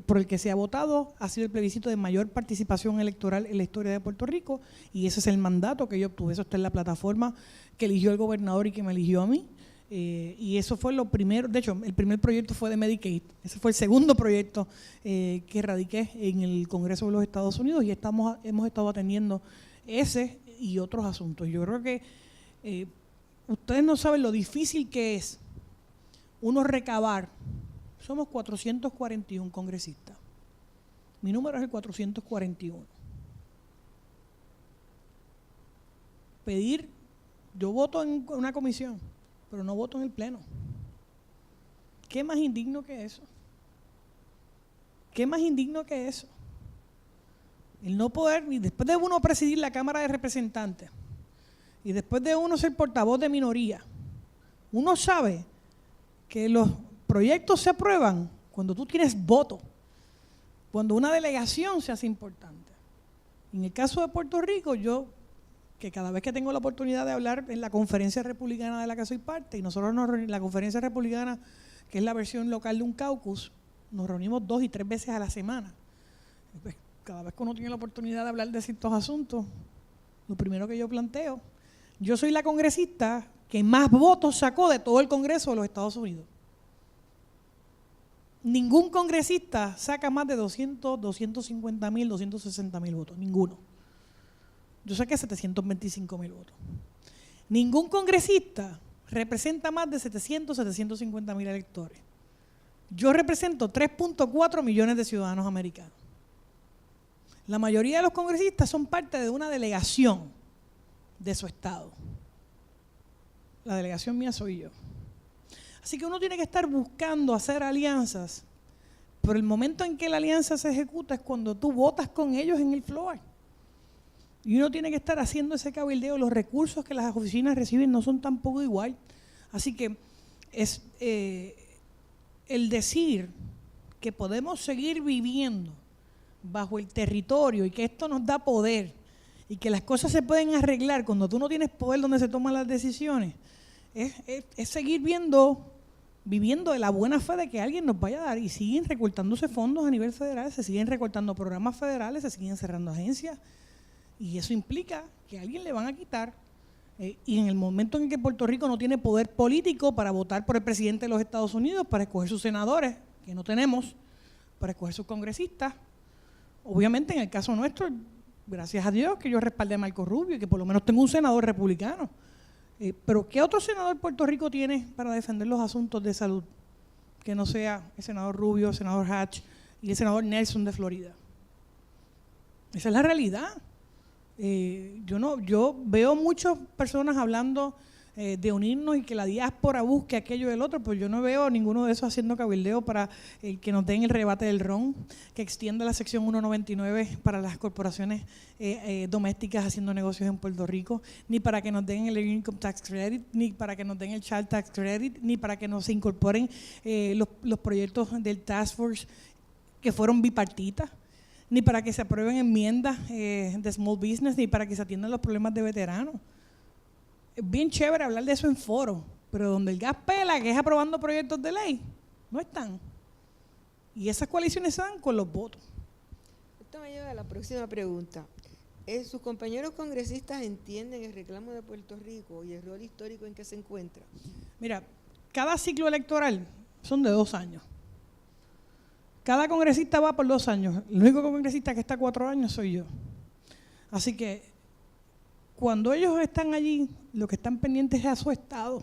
por el que se ha votado, ha sido el plebiscito de mayor participación electoral en la historia de Puerto Rico, y ese es el mandato que yo obtuve. Eso está en la plataforma que eligió el gobernador y que me eligió a mí. Y eso fue lo primero. De hecho, el primer proyecto fue de Medicaid. Ese fue el segundo proyecto que radiqué en el Congreso de los Estados Unidos, y hemos estado atendiendo ese y otros asuntos. Yo creo que ustedes no saben lo difícil que es uno recabar. Somos 441 congresistas. Mi número es el 441. Pedir, yo voto en una comisión, pero no voto en el pleno. ¿Qué más indigno que eso? ¿Qué más indigno que eso? El no poder, y después de uno presidir la Cámara de Representantes, y después de uno ser portavoz de minoría, uno sabe que los proyectos se aprueban cuando tú tienes voto, cuando una delegación se hace importante. En el caso de Puerto Rico, yo, que cada vez que tengo la oportunidad de hablar en la conferencia republicana de la que soy parte, y nosotros la conferencia republicana, que es la versión local de un caucus, nos reunimos 2 y 3 veces a la semana. Pues, cada vez que uno tiene la oportunidad de hablar de ciertos asuntos, lo primero que yo planteo, yo soy la congresista que más votos sacó de todo el Congreso de los Estados Unidos. Ningún congresista saca más de 200, 250 mil, 260 mil votos, ninguno. Yo saqué 725 mil votos. Ningún congresista representa más de 700, 750 mil electores. Yo represento 3.4 millones de ciudadanos americanos. La mayoría de los congresistas son parte de una delegación de su estado. La delegación mía soy yo. Así que uno tiene que estar buscando hacer alianzas, pero el momento en que la alianza se ejecuta es cuando tú votas con ellos en el floor. Y uno tiene que estar haciendo ese cabildeo. Los recursos que las oficinas reciben no son tampoco igual. Así que es el decir que podemos seguir viviendo bajo el territorio y que esto nos da poder y que las cosas se pueden arreglar cuando tú no tienes poder donde se toman las decisiones, es seguir viviendo de la buena fe de que alguien nos vaya a dar, y siguen recortándose fondos a nivel federal, se siguen recortando programas federales, se siguen cerrando agencias, y eso implica que a alguien le van a quitar. Y en el momento en que Puerto Rico no tiene poder político para votar por el presidente de los Estados Unidos, para escoger sus senadores, que no tenemos, para escoger sus congresistas, obviamente en el caso nuestro, gracias a Dios que yo respaldé a Marco Rubio y que por lo menos tengo un senador republicano. Pero ¿qué otro senador Puerto Rico tiene para defender los asuntos de salud que no sea el senador Rubio, el senador Hatch y el senador Nelson de Florida? Esa es la realidad. Yo veo muchas personas hablando de unirnos y que la diáspora busque aquello del otro, pues yo no veo a ninguno de esos haciendo cabildeo para que nos den el rebate del RON, que extienda la sección 199 para las corporaciones domésticas haciendo negocios en Puerto Rico, ni para que nos den el Income Tax Credit, ni para que nos den el Child Tax Credit, ni para que nos incorporen los proyectos del Task Force que fueron bipartitas, ni para que se aprueben enmiendas de Small Business, ni para que se atiendan los problemas de veteranos. Es bien chévere hablar de eso en foros, pero donde el gas pela, que es aprobando proyectos de ley, no están. Y esas coaliciones se dan con los votos. Esto me lleva a la próxima pregunta. ¿Sus compañeros congresistas entienden el reclamo de Puerto Rico y el rol histórico en que se encuentra? Mira, cada ciclo electoral son de 2 años. Cada congresista va por 2 años. El único congresista que está 4 años soy yo. Así que cuando ellos están allí, lo que están pendientes es a su estado.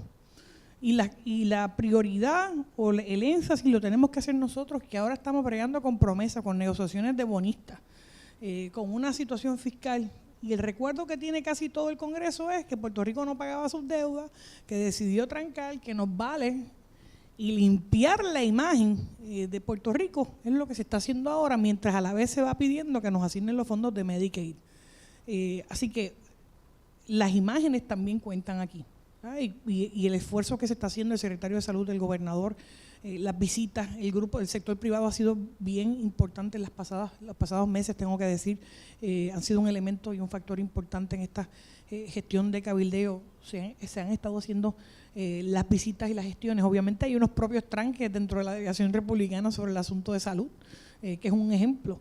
Y la prioridad o el énfasis lo tenemos que hacer nosotros, que ahora estamos bregando con promesas, con negociaciones de bonistas, con una situación fiscal. Y el recuerdo que tiene casi todo el Congreso es que Puerto Rico no pagaba sus deudas, que decidió trancar, que nos vale, y limpiar la imagen de Puerto Rico es lo que se está haciendo ahora, mientras a la vez se va pidiendo que nos asignen los fondos de Medicaid. Así que las imágenes también cuentan aquí, ¿sabes? Y el esfuerzo que se está haciendo el secretario de Salud, el gobernador, las visitas, el grupo del sector privado ha sido bien importante en los pasados meses, tengo que decir, han sido un elemento y un factor importante en esta gestión de cabildeo. Se han estado haciendo las visitas y las gestiones. Obviamente hay unos propios tranques dentro de la delegación republicana sobre el asunto de salud, que es un ejemplo.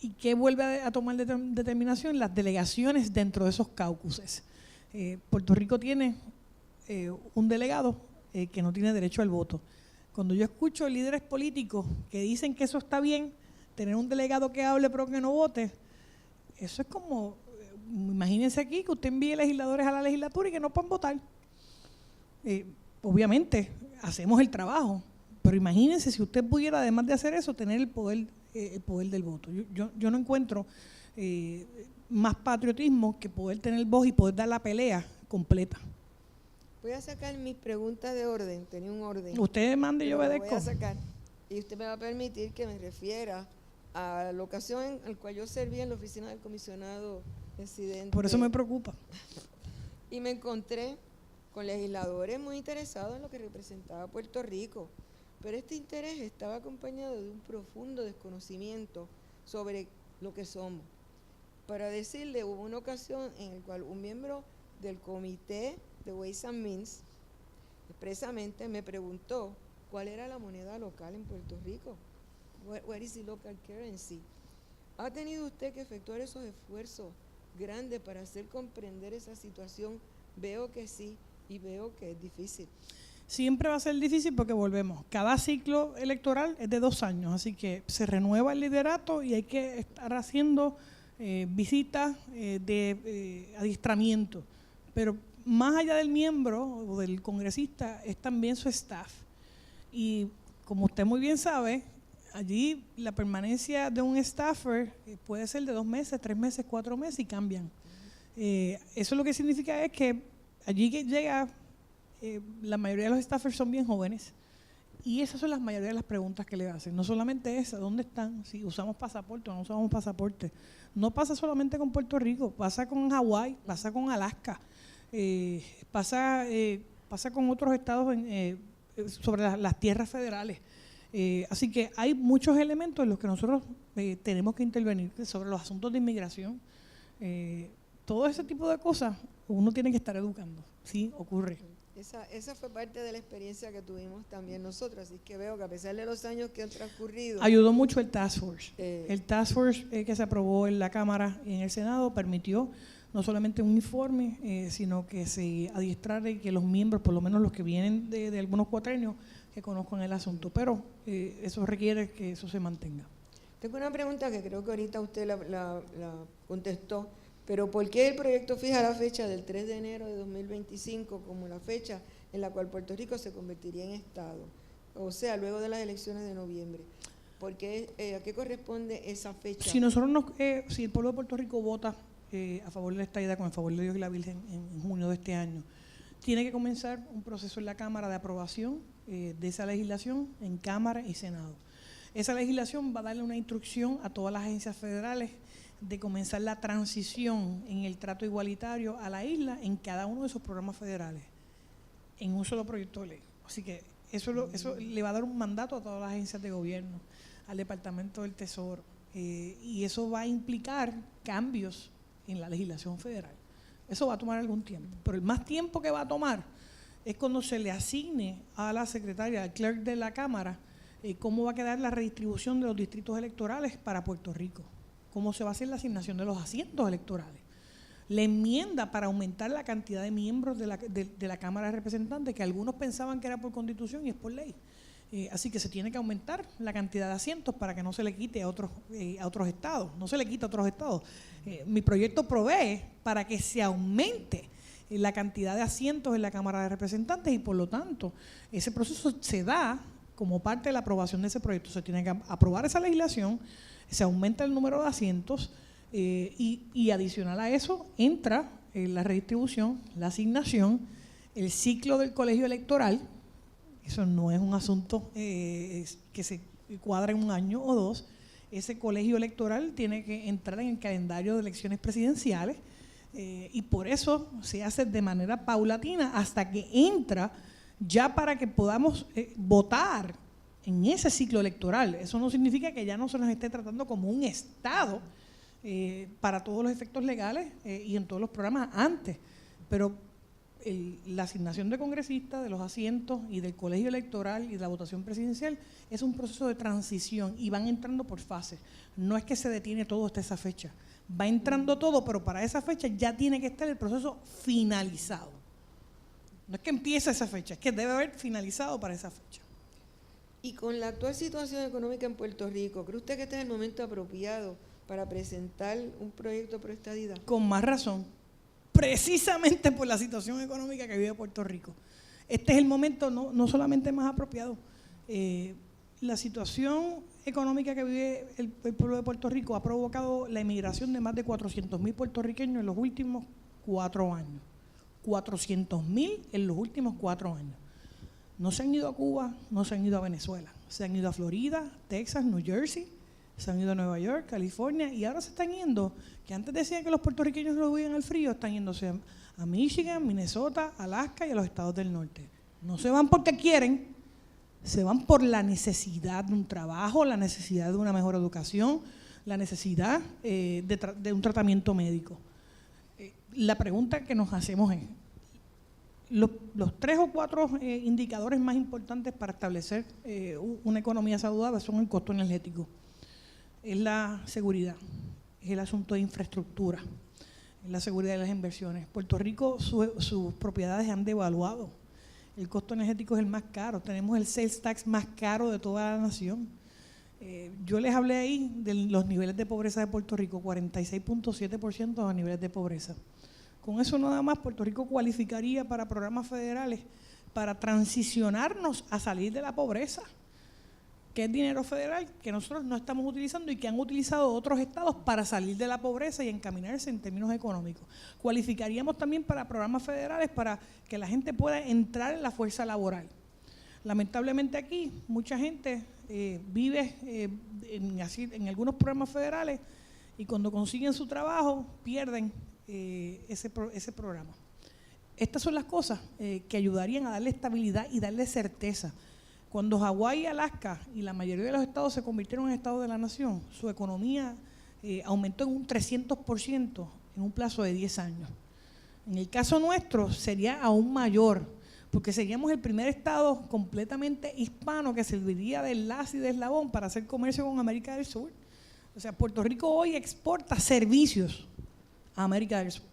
¿Y qué vuelve a tomar determinación? Las delegaciones dentro de esos caucuses. Puerto Rico tiene un delegado que no tiene derecho al voto. Cuando yo escucho líderes políticos que dicen que eso está bien, tener un delegado que hable pero que no vote, eso es como, imagínense aquí que usted envíe legisladores a la legislatura y que no puedan votar. Obviamente hacemos el trabajo, pero imagínense si usted pudiera, además de hacer eso, tener el poder del voto. Yo no encuentro más patriotismo que poder tener voz y poder dar la pelea completa. Voy a sacar mis preguntas de orden, tenía un orden. Usted mande y yo obedezco. Voy a sacar, y usted me va a permitir que me refiera a la ocasión en la cual yo serví en la oficina del comisionado residente. Por eso me preocupa. Y me encontré con legisladores muy interesados en lo que representaba Puerto Rico, pero este interés estaba acompañado de un profundo desconocimiento sobre lo que somos. Para decirle, hubo una ocasión en la cual un miembro del comité de Ways and Means expresamente me preguntó cuál era la moneda local en Puerto Rico. What is the local currency? ¿Ha tenido usted que efectuar esos esfuerzos grandes para hacer comprender esa situación? Veo que sí y veo que es difícil. Siempre va a ser difícil porque volvemos. Cada ciclo electoral es de 2 años, así que se renueva el liderato y hay que estar haciendo visitas de adiestramiento. Pero más allá del miembro o del congresista es también su staff. Y como usted muy bien sabe, allí la permanencia de un staffer puede ser de 2 meses, 3 meses, 4 meses y cambian. Eso lo que significa es que allí que llega, la mayoría de los staffers son bien jóvenes, y esas son las mayoría de las preguntas que le hacen. No solamente esa, ¿dónde están? Si usamos pasaporte o no usamos pasaporte. No pasa solamente con Puerto Rico, pasa con Hawái, pasa con Alaska, pasa con otros estados sobre las tierras federales. Así que hay muchos elementos en los que nosotros tenemos que intervenir sobre los asuntos de inmigración. Todo ese tipo de cosas uno tiene que estar educando. Sí, ocurre. Esa fue parte de la experiencia que tuvimos también nosotros, así que veo que a pesar de los años que han transcurrido… Ayudó mucho el Task Force. El Task Force que se aprobó en la Cámara y en el Senado permitió no solamente un informe, sino que se adiestrara y que los miembros, por lo menos los que vienen de algunos cuatrenios, que conozcan el asunto. Pero eso requiere que eso se mantenga. Tengo una pregunta que creo que ahorita usted la contestó. Pero ¿por qué el proyecto fija la fecha del 3 de enero de 2025 como la fecha en la cual Puerto Rico se convertiría en Estado? O sea, luego de las elecciones de noviembre. ¿Por qué, ¿a qué corresponde esa fecha? Si si el pueblo de Puerto Rico vota a favor de la estadidad con el favor de Dios y la Virgen en junio de este año, tiene que comenzar un proceso en la Cámara de aprobación de esa legislación en Cámara y Senado. Esa legislación va a darle una instrucción a todas las agencias federales de comenzar la transición en el trato igualitario a la isla en cada uno de esos programas federales, en un solo proyecto de ley. Así que eso le va a dar un mandato a todas las agencias de gobierno, al Departamento del Tesoro, y eso va a implicar cambios en la legislación federal. Eso va a tomar algún tiempo, pero el más tiempo que va a tomar es cuando se le asigne a la secretaria, al clerk de la Cámara, cómo va a quedar la redistribución de los distritos electorales para Puerto Rico, cómo se va a hacer la asignación de los asientos electorales. La enmienda para aumentar la cantidad de miembros de la Cámara de Representantes, que algunos pensaban que era por Constitución y es por ley. Así que se tiene que aumentar la cantidad de asientos para que no se le quite a otros estados, no se le quite a otros estados. Mi proyecto provee para que se aumente la cantidad de asientos en la Cámara de Representantes y por lo tanto ese proceso se da como parte de la aprobación de ese proyecto. Se tiene que aprobar esa legislación, se aumenta el número de asientos y adicional a eso entra la redistribución, la asignación, el ciclo del colegio electoral. Eso no es un asunto que se cuadra en un año o dos. Ese colegio electoral tiene que entrar en el calendario de elecciones presidenciales y por eso se hace de manera paulatina hasta que entra ya para que podamos votar en ese ciclo electoral. Eso no significa que ya no se nos esté tratando como un Estado para todos los efectos legales y en todos los programas antes, pero la asignación de congresistas, de los asientos y del colegio electoral y de la votación presidencial es un proceso de transición y van entrando por fases. No es que se detiene todo hasta esa fecha, va entrando todo, pero para esa fecha ya tiene que estar el proceso finalizado. No es que empiece esa fecha, es que debe haber finalizado para esa fecha. Y con la actual situación económica en Puerto Rico, ¿cree usted que este es el momento apropiado para presentar un proyecto pro estadidad? Con más razón, precisamente por la situación económica que vive Puerto Rico. Este es el momento no solamente más apropiado. La situación económica que vive el pueblo de Puerto Rico ha provocado la emigración de más de 400,000 puertorriqueños en los últimos 4 años. 400,000 en los últimos 4 años. No se han ido a Cuba, no se han ido a Venezuela, se han ido a Florida, Texas, New Jersey, se han ido a Nueva York, California, y ahora se están yendo, que antes decían que los puertorriqueños no huían al frío, están yéndose a Michigan, Minnesota, Alaska y a los estados del norte. No se van porque quieren, se van por la necesidad de un trabajo, la necesidad de una mejor educación, la necesidad de un tratamiento médico. La pregunta que nos hacemos es, los 3 o 4 indicadores más importantes para establecer una economía saludable son el costo energético, es la seguridad, es el asunto de infraestructura, es la seguridad de las inversiones. Puerto Rico, sus propiedades han devaluado, el costo energético es el más caro, tenemos el sales tax más caro de toda la nación. Yo les hablé ahí de los niveles de pobreza de Puerto Rico, 46.7% de los niveles de pobreza. Con eso nada más Puerto Rico cualificaría para programas federales para transicionarnos a salir de la pobreza. que es dinero federal que nosotros no estamos utilizando y que han utilizado otros estados para salir de la pobreza y encaminarse en términos económicos. Cualificaríamos también para programas federales para que la gente pueda entrar en la fuerza laboral. Lamentablemente aquí mucha gente vive en algunos programas federales y cuando consiguen su trabajo pierden ese programa. Estas son las cosas que ayudarían a darle estabilidad y darle certeza. Cuando Hawái y Alaska y la mayoría de los estados se convirtieron en estados de la nación, su economía aumentó en un 300% en un plazo de 10 años. En el caso nuestro sería aún mayor, porque seríamos el primer estado completamente hispano que serviría de enlace y de eslabón para hacer comercio con América del Sur. O sea, Puerto Rico hoy exporta servicios a América del Sur.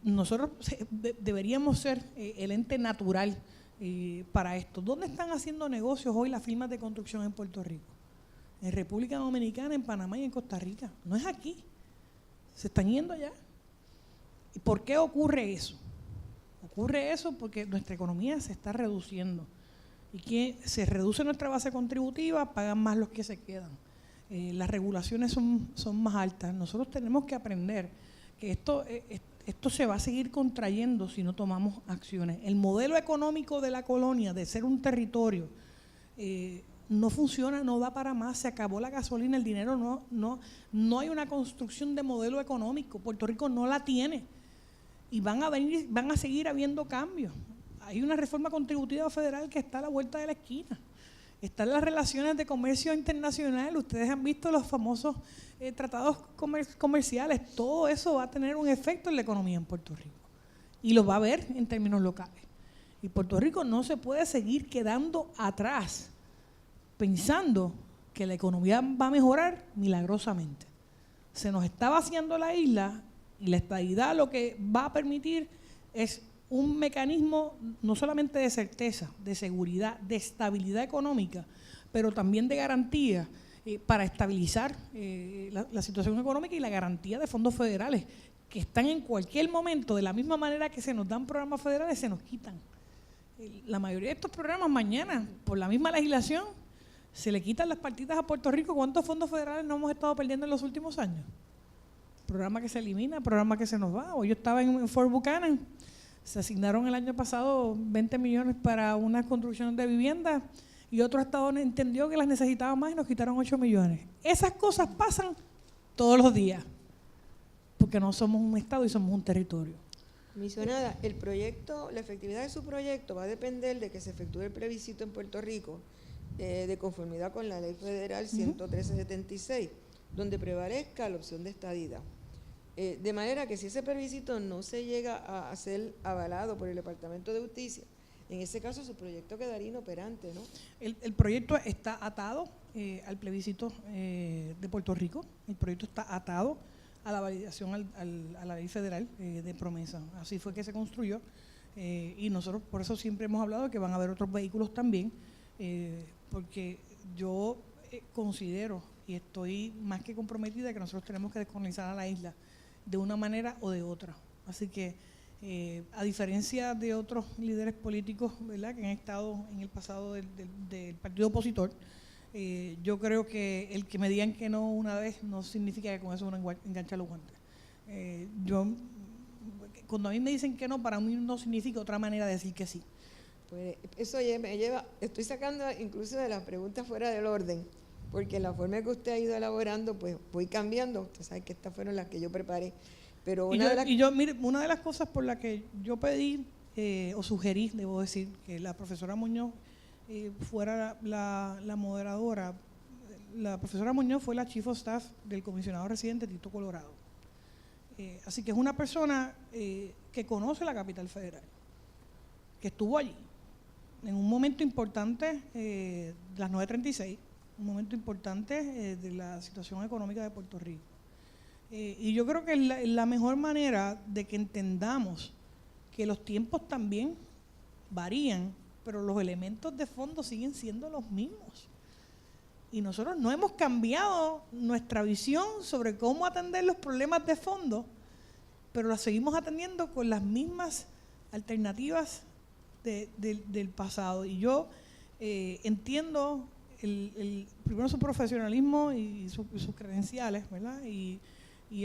Nosotros deberíamos ser el ente natural para esto. ¿Dónde están haciendo negocios hoy las firmas de construcción en Puerto Rico? En República Dominicana, en Panamá y en Costa Rica. No es aquí. Se están yendo allá. ¿Y por qué ocurre eso? Ocurre eso porque nuestra economía se está reduciendo. Y que se reduce nuestra base contributiva, pagan más los que se quedan. Las regulaciones son más altas. Nosotros tenemos que aprender que esto se va a seguir contrayendo si no tomamos acciones. El modelo económico de la colonia, de ser un territorio, no funciona, no da para más, se acabó la gasolina, el dinero, no hay una construcción de modelo económico. Puerto Rico no la tiene y van a seguir habiendo cambios. Hay una reforma contributiva federal que está a la vuelta de la esquina. Están las relaciones de comercio internacional, ustedes han visto los famosos tratados comerciales, todo eso va a tener un efecto en la economía en Puerto Rico y lo va a ver en términos locales. Y Puerto Rico no se puede seguir quedando atrás pensando que la economía va a mejorar milagrosamente. Se nos está vaciando la isla y la estabilidad lo que va a permitir es un mecanismo no solamente de certeza, de seguridad, de estabilidad económica, pero también de garantía para estabilizar la situación económica y la garantía de fondos federales que están en cualquier momento, de la misma manera que se nos dan programas federales, se nos quitan. La mayoría de estos programas mañana, por la misma legislación, se le quitan las partidas a Puerto Rico. ¿Cuántos fondos federales no hemos estado perdiendo en los últimos años? Programa que se elimina, programa que se nos va. Hoy yo estaba en Fort Buchanan, se asignaron el año pasado 20 millones para una construcción de viviendas y otro estado entendió que las necesitaba más y nos quitaron 8 millones. Esas cosas pasan todos los días, porque no somos un estado y somos un territorio. Comisionada, el proyecto, la efectividad de su proyecto va a depender de que se efectúe el plebiscito en Puerto Rico de conformidad con la Ley Federal 11376, donde prevalezca la opción de estadidad. De manera que si ese plebiscito no se llega a ser avalado por el Departamento de Justicia, en ese caso su proyecto quedaría inoperante, ¿no? El proyecto está atado al plebiscito de Puerto Rico, el proyecto está atado a la validación a la ley federal de promesa. Así fue que se construyó y nosotros por eso siempre hemos hablado de que van a haber otros vehículos también, porque yo considero y estoy más que comprometida que nosotros tenemos que descolonizar a la isla de una manera o de otra. Así que a diferencia de otros líderes políticos, ¿verdad?, que han estado en el pasado del partido opositor, yo creo que el que me digan que no una vez no significa que con eso uno engancha los guantes. Cuando a mí me dicen que no, para mí no significa otra manera de decir que sí. Pues eso me lleva, estoy sacando incluso de las preguntas fuera del orden, porque la forma que usted ha ido elaborando, pues voy cambiando. Usted sabe que estas fueron las que yo preparé. Pero mire, una de las cosas por las que yo pedí o sugerí, debo decir, que la profesora Muñoz fuera la moderadora. La profesora Muñoz fue la Chief of Staff del comisionado residente Tito Colorado. Así que es una persona que conoce la capital federal, que estuvo allí en un momento importante de las 9:36, un momento importante de la situación económica de Puerto Rico. Y yo creo que es la mejor manera de que entendamos que los tiempos también varían, pero los elementos de fondo siguen siendo los mismos. Y nosotros no hemos cambiado nuestra visión sobre cómo atender los problemas de fondo, pero las seguimos atendiendo con las mismas alternativas del pasado. Y yo entiendo primero su profesionalismo y sus credenciales, ¿verdad? Y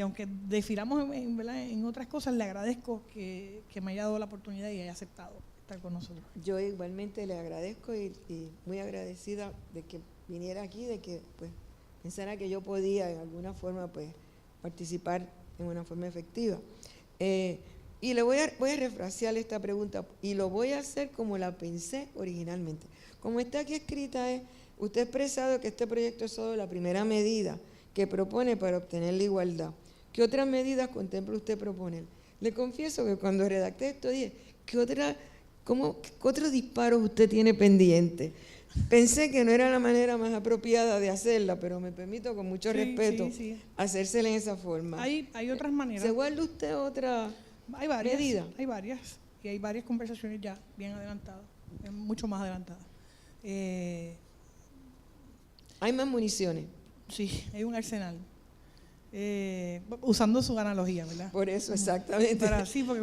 aunque difiramos en otras cosas, le agradezco que me haya dado la oportunidad y haya aceptado estar con nosotros. Yo igualmente le agradezco y muy agradecida de que viniera aquí, de que pues pensara que yo podía en alguna forma pues participar en una forma efectiva. Y le voy a refrasear esta pregunta y lo voy a hacer como la pensé originalmente. Como está aquí escrita es, usted ha expresado que este proyecto es solo la primera medida que propone para obtener la igualdad. ¿Qué otras medidas contempla usted proponer? Le confieso que cuando redacté esto dije, ¿qué otros disparos usted tiene pendiente? Pensé que no era la manera más apropiada de hacerla, pero me permito con mucho respeto hacérsela en esa forma. Hay otras maneras. ¿Se guarda usted otra medida? Hay varias, y hay varias conversaciones ya bien adelantadas, mucho más adelantadas. Hay más municiones. Sí, hay un arsenal. Usando su analogía, ¿verdad? Por eso, exactamente. Sí, porque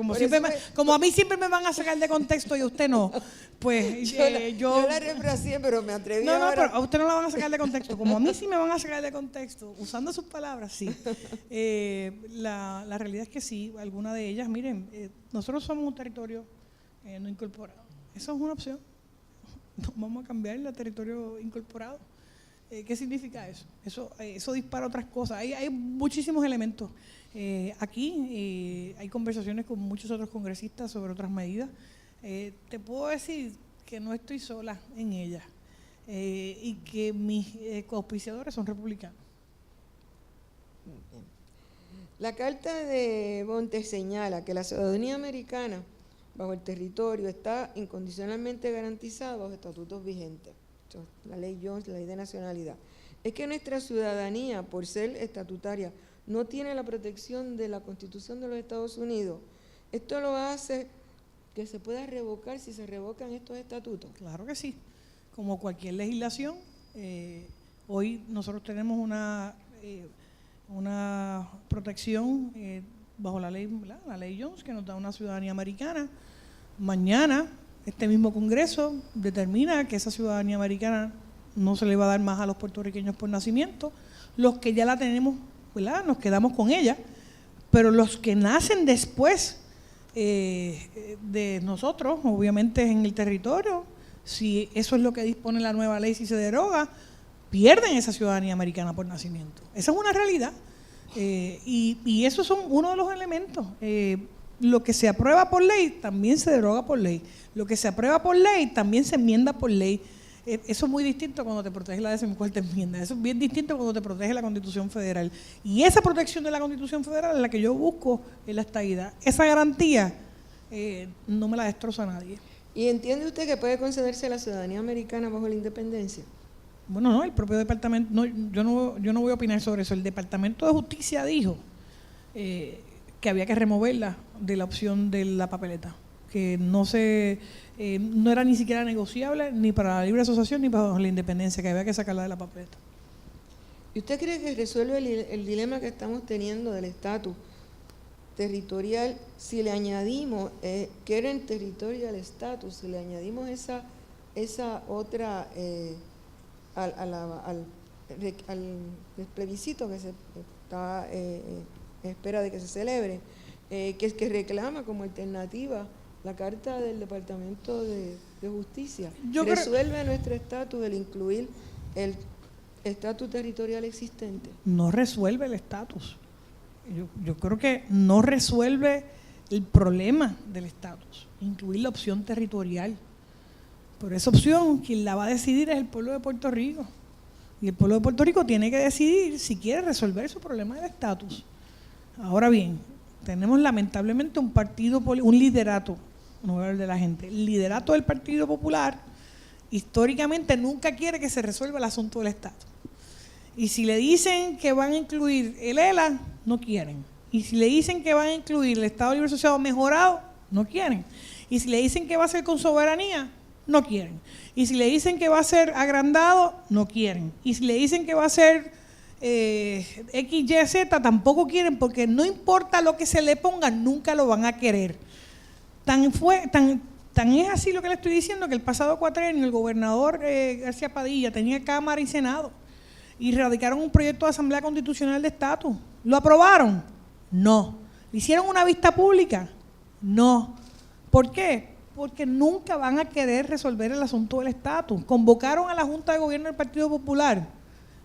como a mí siempre me van a sacar de contexto y a usted no, pues yo la refraseé, pero me atreví No, pero a usted no la van a sacar de contexto. Como a mí sí me van a sacar de contexto, usando sus palabras, sí. La realidad es que sí, alguna de ellas, miren, nosotros somos un territorio no incorporado. Eso es una opción. Vamos a cambiar el territorio incorporado. ¿Qué significa eso? Eso dispara otras cosas. Hay muchísimos elementos. Aquí hay conversaciones con muchos otros congresistas sobre otras medidas. Te puedo decir que no estoy sola en ellas y que mis coauspiciadores son republicanos. La Carta de Bonte señala que la ciudadanía americana bajo el territorio está incondicionalmente garantizada bajo estatutos vigentes. La ley Jones, la ley de nacionalidad. Es que nuestra ciudadanía, por ser estatutaria, no tiene la protección de la Constitución de los Estados Unidos. Esto lo hace que se pueda revocar si se revocan estos estatutos. Claro que sí. Como cualquier legislación, hoy nosotros tenemos una protección bajo la ley Jones que nos da una ciudadanía americana. Mañana este mismo Congreso determina que esa ciudadanía americana no se le va a dar más a los puertorriqueños por nacimiento. Los que ya la tenemos, ¿verdad?, nos quedamos con ella, pero los que nacen después de nosotros, obviamente en el territorio, si eso es lo que dispone la nueva ley, si se deroga, pierden esa ciudadanía americana por nacimiento. Esa es una realidad. Y esos son uno de los elementos. Lo que se aprueba por ley también se deroga por ley. Lo que se aprueba por ley también se enmienda por ley. Eso es muy distinto cuando te protege la 14ª enmienda. Eso es bien distinto cuando te protege la Constitución Federal. Y esa protección de la Constitución Federal es la que yo busco en la estadidad. Esa garantía no me la destroza nadie. ¿Y entiende usted que puede concederse la ciudadanía americana bajo la independencia? Bueno, no, el propio departamento, yo no voy a opinar sobre eso. El Departamento de Justicia dijo que había que removerla de la opción de la papeleta, que no era ni siquiera negociable ni para la libre asociación ni para la independencia, que había que sacarla de la papeleta. ¿Y usted cree que resuelve el dilema que estamos teniendo del estatus territorial si le añadimos, que era en territorial status, si le añadimos esa otra al plebiscito que se está en espera de que se celebre, que reclama como alternativa la Carta del Departamento de Justicia? ¿Resuelve nuestro estatus el incluir el estatus territorial existente? No resuelve el estatus. Yo creo que no resuelve el problema del estatus, incluir la opción territorial. Por esa opción, quien la va a decidir es el pueblo de Puerto Rico. Y el pueblo de Puerto Rico tiene que decidir si quiere resolver su problema del estatus. Ahora bien, tenemos lamentablemente un liderato, no voy a hablar de la gente, el liderato del Partido Popular históricamente nunca quiere que se resuelva el asunto del estatus. Y si le dicen que van a incluir el ELA, no quieren. Y si le dicen que van a incluir el Estado Libre Asociado mejorado, no quieren. Y si le dicen que va a ser con soberanía, no quieren. Y si le dicen que va a ser agrandado, no quieren. Y si le dicen que va a ser XYZ, tampoco quieren, porque no importa lo que se le ponga, nunca lo van a querer. Tan Tan es así lo que le estoy diciendo que el pasado cuatrienio el gobernador García Padilla tenía Cámara y Senado y radicaron un proyecto de Asamblea Constitucional de Estatus. ¿Lo aprobaron? No. ¿Le hicieron una vista pública? No. ¿Por qué? Porque nunca van a querer resolver el asunto del estatus. Convocaron a la Junta de Gobierno del Partido Popular.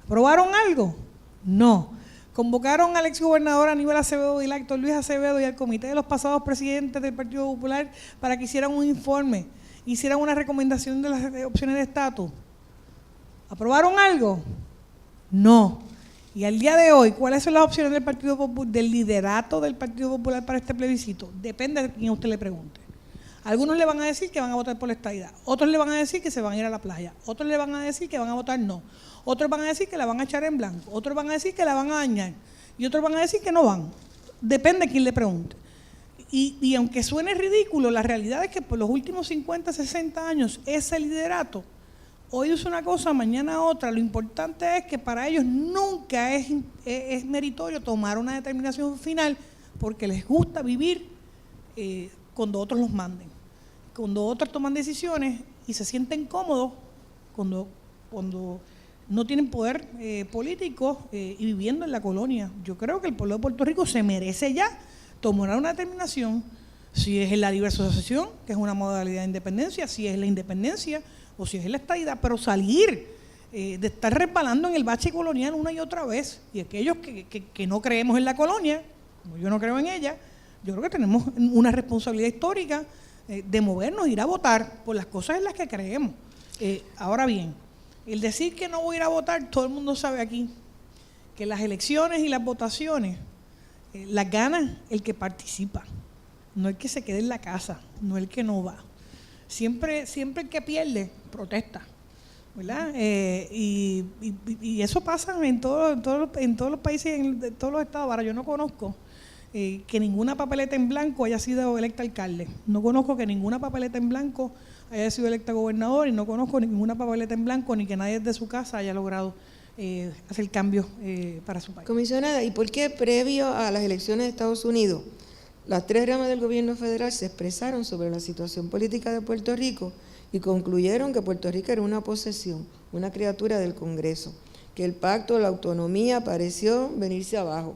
¿Aprobaron algo? No. Convocaron al exgobernador Aníbal Acevedo y al actor Luis Acevedo y al comité de los pasados presidentes del Partido Popular para que hicieran un informe, hicieran una recomendación de las opciones de estatus. ¿Aprobaron algo? No. Y al día de hoy, ¿cuáles son las opciones del Partido Popular, del liderato del Partido Popular para este plebiscito? Depende de quién usted le pregunte. Algunos le van a decir que van a votar por la estadidad, otros le van a decir que se van a ir a la playa, otros le van a decir que van a votar no, otros van a decir que la van a echar en blanco, otros van a decir que la van a dañar y otros van a decir que no van. Depende de quién le pregunte. Y aunque suene ridículo, la realidad es que por los últimos 50, 60 años ese liderato, hoy es una cosa, mañana otra. Lo importante es que para ellos nunca es meritorio tomar una determinación final porque les gusta vivir cuando otros los manden, cuando otros toman decisiones y se sienten cómodos cuando no tienen poder político y viviendo en la colonia. Yo creo que el pueblo de Puerto Rico se merece ya tomar una determinación, si es en la libre asociación, que es una modalidad de independencia, si es la independencia o si es la estadidad, pero salir de estar resbalando en el bache colonial una y otra vez. Y aquellos que no creemos en la colonia, como yo no creo en ella, yo creo que tenemos una responsabilidad histórica de movernos, ir a votar por las cosas en las que creemos. Ahora bien, el decir que no voy a ir a votar, todo el mundo sabe aquí que las elecciones y las votaciones las gana el que participa, no el que se quede en la casa, no el que no va. Siempre el que pierde protesta, ¿verdad? Y eso pasa en todos los países, en todos los estados. Ahora, yo no conozco que ninguna papeleta en blanco haya sido electa alcalde. No conozco que ninguna papeleta en blanco haya sido electa gobernador y no conozco ninguna papeleta en blanco ni que nadie de su casa haya logrado hacer cambios para su país. Comisionada, ¿y por qué previo a las elecciones de Estados Unidos las tres ramas del gobierno federal se expresaron sobre la situación política de Puerto Rico y concluyeron que Puerto Rico era una posesión, una criatura del Congreso, que el pacto de la autonomía pareció venirse abajo?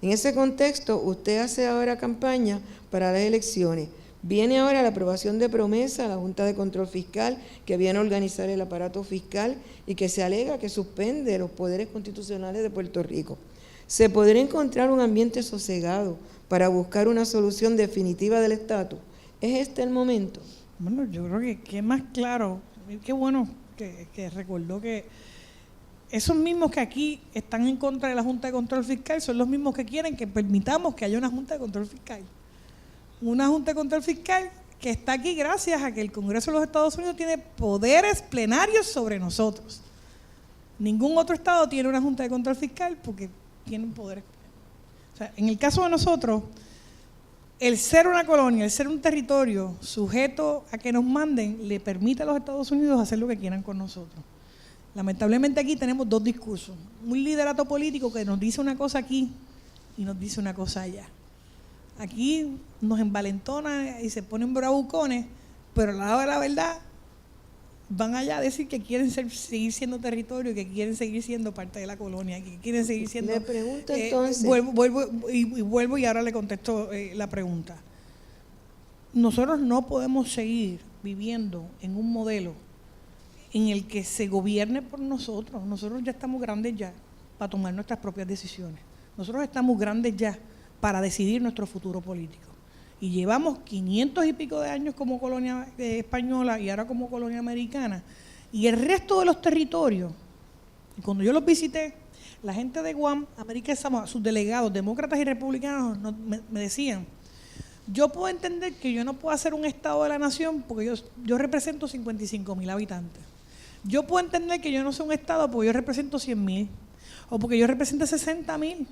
En ese contexto, usted hace ahora campaña para las elecciones. Viene ahora la aprobación de promesa a la Junta de Control Fiscal, que viene a organizar el aparato fiscal y que se alega que suspende los poderes constitucionales de Puerto Rico. ¿Se podría encontrar un ambiente sosegado para buscar una solución definitiva del estatus? ¿Es este el momento? Bueno, yo creo que más claro, qué bueno que recordó que esos mismos que aquí están en contra de la Junta de Control Fiscal son los mismos que quieren que permitamos que haya una Junta de Control Fiscal. Una Junta de Control Fiscal que está aquí gracias a que el Congreso de los Estados Unidos tiene poderes plenarios sobre nosotros. Ningún otro estado tiene una Junta de Control Fiscal porque tienen poderes. O sea, en el caso de nosotros, el ser una colonia, el ser un territorio sujeto a que nos manden, le permite a los Estados Unidos hacer lo que quieran con nosotros. Lamentablemente aquí tenemos dos discursos. Un liderato político que nos dice una cosa aquí y nos dice una cosa allá. Aquí nos envalentona y se ponen bravucones, pero a la hora de la verdad van allá a decir que quieren seguir siendo territorio y que quieren seguir siendo parte de la colonia, que quieren seguir siendo... Le pregunto entonces... Vuelvo y ahora le contesto la pregunta. Nosotros no podemos seguir viviendo en un modelo en el que se gobierne por nosotros. Nosotros ya estamos grandes ya para tomar nuestras propias decisiones. Nosotros estamos grandes ya para decidir nuestro futuro político. Y llevamos 500 y pico de años como colonia española y ahora como colonia americana. Y el resto de los territorios, cuando yo los visité, la gente de Guam, América Samoa, sus delegados, demócratas y republicanos, me decían, yo puedo entender que yo no puedo hacer un estado de la nación porque yo represento 55,000 habitantes. Yo puedo entender que yo no soy un estado porque yo represento 100,000, o porque yo represento 60,000,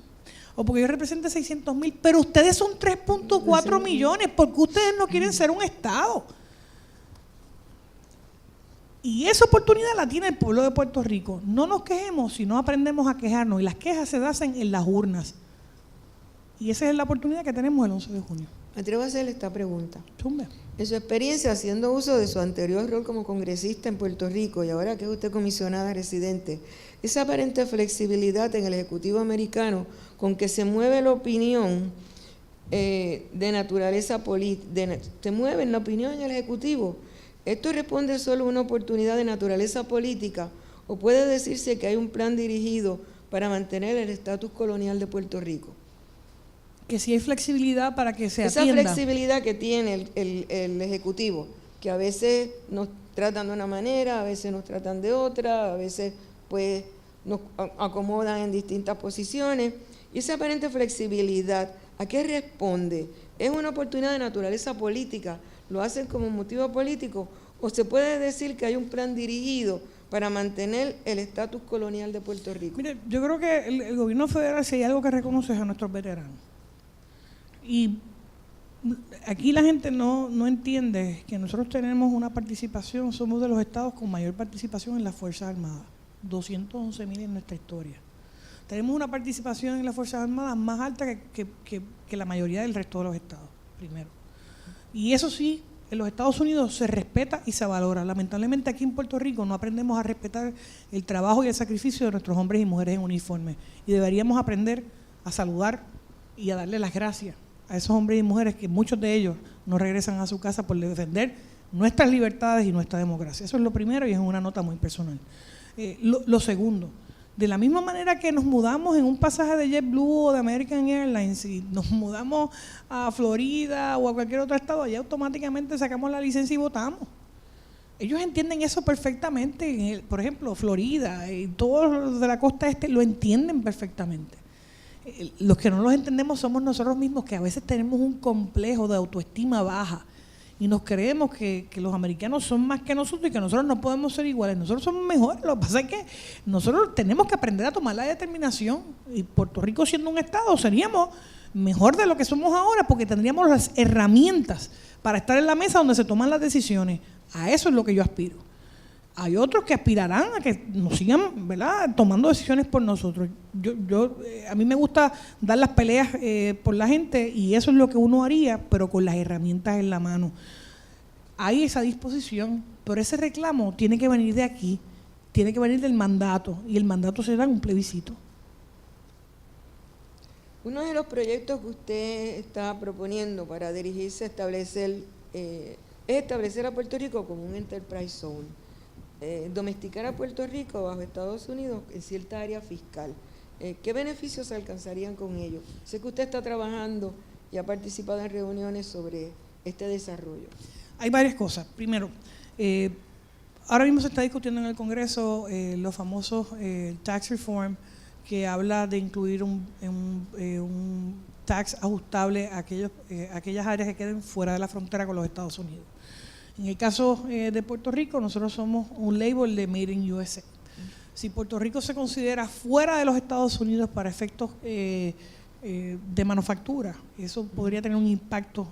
o porque yo represento 600,000, pero ustedes son 3.4 millones, porque ustedes no quieren ser un estado. Y esa oportunidad la tiene el pueblo de Puerto Rico. No nos quejemos si no aprendemos a quejarnos, y las quejas se hacen en las urnas. Y esa es la oportunidad que tenemos el 11 de junio. Me atrevo a hacerle esta pregunta. Zumba. En su experiencia, haciendo uso de su anterior rol como congresista en Puerto Rico y ahora que es usted comisionada residente, esa aparente flexibilidad en el Ejecutivo americano con que se mueve la opinión de naturaleza política, se mueve la opinión en el Ejecutivo, ¿esto responde solo a una oportunidad de naturaleza política o puede decirse que hay un plan dirigido para mantener el estatus colonial de Puerto Rico? Que si hay flexibilidad para que se Esa atienda. flexibilidad que tiene el Ejecutivo, que a veces nos tratan de una manera, a veces nos tratan de otra, a veces pues nos acomodan en distintas posiciones, y esa aparente flexibilidad, ¿a qué responde? ¿Es una oportunidad de naturaleza política? ¿Lo hacen como motivo político? ¿O se puede decir que hay un plan dirigido para mantener el estatus colonial de Puerto Rico? Mire, yo creo que el gobierno federal, si hay algo que reconoce, es a nuestros veteranos. Y aquí la gente no entiende que nosotros tenemos una participación, somos de los estados con mayor participación en las Fuerzas Armadas, 211,000 en nuestra historia. Tenemos una participación en las Fuerzas Armadas más alta que la mayoría del resto de los estados, primero. Y eso sí, en los Estados Unidos se respeta y se valora. Lamentablemente aquí en Puerto Rico no aprendemos a respetar el trabajo y el sacrificio de nuestros hombres y mujeres en uniforme. Y deberíamos aprender a saludar y a darle las gracias a esos hombres y mujeres que muchos de ellos no regresan a su casa por defender nuestras libertades y nuestra democracia. Eso es lo primero y es una nota muy personal. Lo segundo, de la misma manera que nos mudamos en un pasaje de JetBlue o de American Airlines y nos mudamos a Florida o a cualquier otro estado, allá automáticamente sacamos la licencia y votamos. Ellos entienden eso perfectamente. Por ejemplo, Florida y todos los de la costa este lo entienden perfectamente. Los que no los entendemos somos nosotros mismos, que a veces tenemos un complejo de autoestima baja y nos creemos que los americanos son más que nosotros y que nosotros no podemos ser iguales. Nosotros somos mejores. Lo que pasa es que nosotros tenemos que aprender a tomar la determinación, y Puerto Rico siendo un estado seríamos mejor de lo que somos ahora porque tendríamos las herramientas para estar en la mesa donde se toman las decisiones. A eso es lo que yo aspiro. Hay otros que aspirarán a que nos sigan, ¿verdad?, tomando decisiones por nosotros. A mí me gusta dar las peleas por la gente y eso es lo que uno haría, pero con las herramientas en la mano. Hay esa disposición, pero ese reclamo tiene que venir de aquí, tiene que venir del mandato y el mandato será un plebiscito. Uno de los proyectos que usted está proponiendo para dirigirse a establecer, es establecer a Puerto Rico como un enterprise zone. Domesticar a Puerto Rico bajo Estados Unidos en cierta área fiscal. ¿Qué beneficios se alcanzarían con ello? Sé que usted está trabajando y ha participado en reuniones sobre este desarrollo. Hay varias cosas. Primero, ahora mismo se está discutiendo en el Congreso los famosos tax reform, que habla de incluir un tax ajustable a aquellas áreas que queden fuera de la frontera con los Estados Unidos. En el caso de Puerto Rico, nosotros somos un label de Made in USA. Si Puerto Rico se considera fuera de los Estados Unidos para efectos de manufactura, eso podría tener un impacto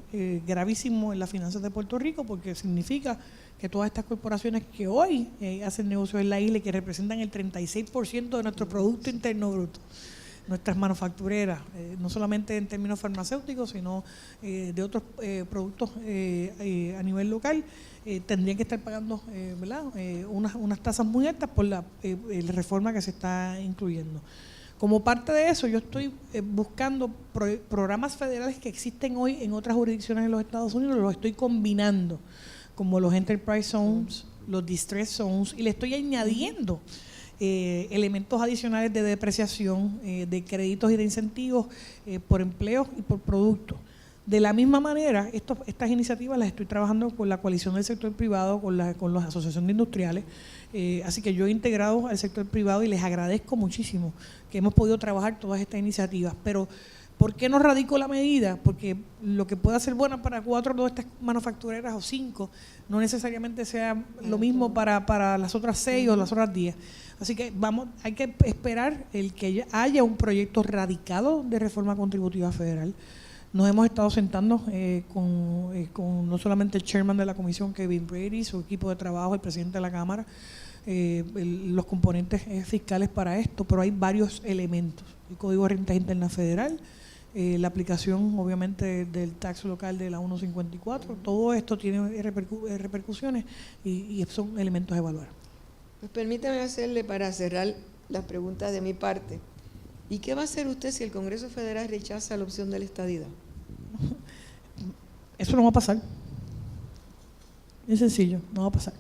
gravísimo en las finanzas de Puerto Rico, porque significa que todas estas corporaciones que hoy hacen negocios en la isla y que representan el 36% de nuestro Producto Interno Bruto, nuestras manufactureras, no solamente en términos farmacéuticos, sino de otros productos a nivel local, tendrían que estar pagando ¿verdad?, unas tasas muy altas por la reforma que se está incluyendo. Como parte de eso, yo estoy buscando programas federales que existen hoy en otras jurisdicciones de los Estados Unidos, los estoy combinando, como los Enterprise Zones, los Distress Zones, y le estoy añadiendo elementos adicionales de depreciación, de créditos y de incentivos por empleos y por productos. De la misma manera, estas iniciativas las estoy trabajando con la coalición del sector privado, con las asociaciones de industriales, así que yo he integrado al sector privado y les agradezco muchísimo que hemos podido trabajar todas estas iniciativas. Pero, ¿por qué no radico la medida? Porque lo que pueda ser bueno para 4 de estas manufactureras o 5, no necesariamente sea lo mismo para las otras 6 o las otras 10. Así que hay que esperar el que haya un proyecto radicado de reforma contributiva federal. Nos hemos estado sentando con no solamente el chairman de la comisión, Kevin Brady, su equipo de trabajo, el presidente de la Cámara, los componentes fiscales para esto, pero hay varios elementos. El Código de Rentas Internas Federal, la aplicación obviamente del tax local de la 154, todo esto tiene repercusiones y son elementos a evaluar. Pues permítame hacerle para cerrar las preguntas de mi parte. ¿Y qué va a hacer usted si el Congreso Federal rechaza la opción de la estadidad? Eso no va a pasar. Es sencillo, no va a pasar.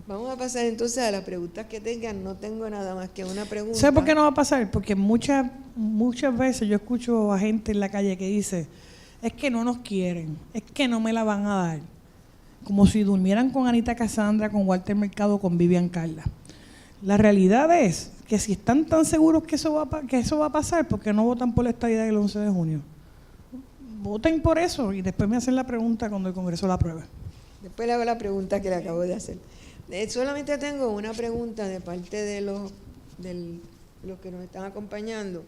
Vamos a pasar entonces a las preguntas que tengan. No tengo nada más que una pregunta. ¿Sabe por qué no va a pasar? Porque muchas veces yo escucho a gente en la calle que dice, es que no nos quieren, es que no me la van a dar. Como si durmieran con Anita Cassandra, con Walter Mercado, con Vivian Carla. La realidad es que si están tan seguros que eso va a pasar, ¿por qué no votan por la estadidad el 11 de junio? Voten por eso y después me hacen la pregunta cuando el Congreso la apruebe. Después le hago la pregunta que le acabo de hacer. Solamente tengo una pregunta de parte de los que nos están acompañando.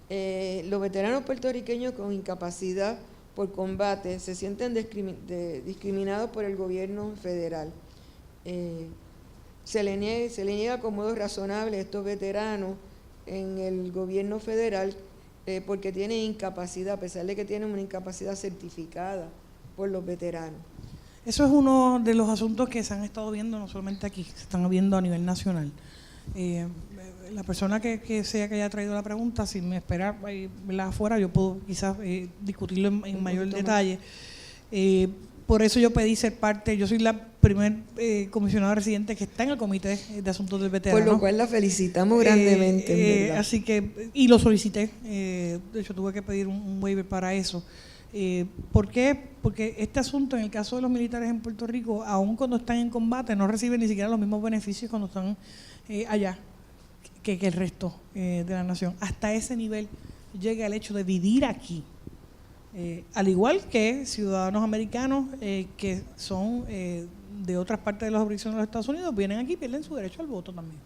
Los veteranos puertorriqueños con incapacidad por combate se sienten discriminados por el gobierno federal. Se le niega acomodo razonable a estos veteranos en el gobierno federal porque tienen incapacidad, a pesar de que tienen una incapacidad certificada por los veteranos. Eso es uno de los asuntos que se han estado viendo no solamente aquí, se están viendo a nivel nacional. La persona que sea que haya traído la pregunta, si me espera afuera, yo puedo quizás discutirlo en mayor detalle. Por eso yo pedí ser parte, yo soy la primer comisionada residente que está en el Comité de Asuntos del Veterano. Por lo cual la felicitamos grandemente. En verdad. Así que, y lo solicité, de hecho tuve que pedir un waiver para eso. ¿Por qué? Porque este asunto, en el caso de los militares en Puerto Rico, aun cuando están en combate, no reciben ni siquiera los mismos beneficios cuando están allá que el resto de la nación. Hasta ese nivel llega el hecho de vivir aquí. Al igual que ciudadanos americanos que son de otras partes de las jurisdicciones de los Estados Unidos, vienen aquí y pierden su derecho al voto también.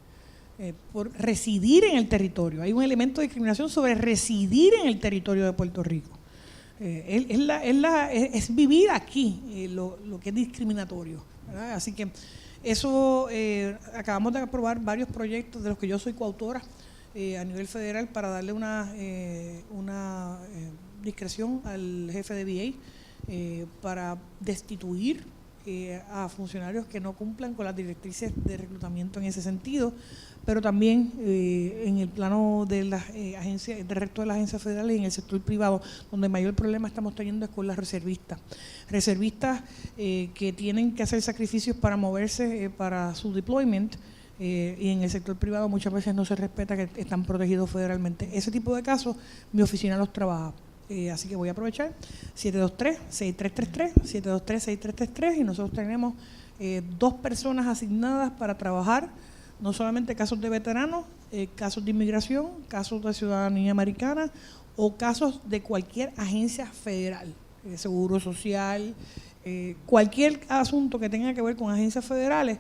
Por residir en el territorio. Hay un elemento de discriminación sobre residir en el territorio de Puerto Rico. Es vivir aquí lo que es discriminatorio, ¿verdad? Así que eso, acabamos de aprobar varios proyectos de los que yo soy coautora a nivel federal para darle una discreción al jefe de VA para destituir a funcionarios que no cumplan con las directrices de reclutamiento en ese sentido, pero también en el plano de las agencias, del resto de las agencias federales y en el sector privado, donde el mayor problema estamos teniendo es con las reservistas. Reservistas que tienen que hacer sacrificios para moverse para su deployment, y en el sector privado muchas veces no se respeta que están protegidos federalmente. Ese tipo de casos, mi oficina los trabaja. Así que voy a aprovechar 723-6333, 723-6333, y nosotros tenemos 2 personas asignadas para trabajar no solamente casos de veteranos, casos de inmigración, casos de ciudadanía americana o casos de cualquier agencia federal, seguro social, cualquier asunto que tenga que ver con agencias federales.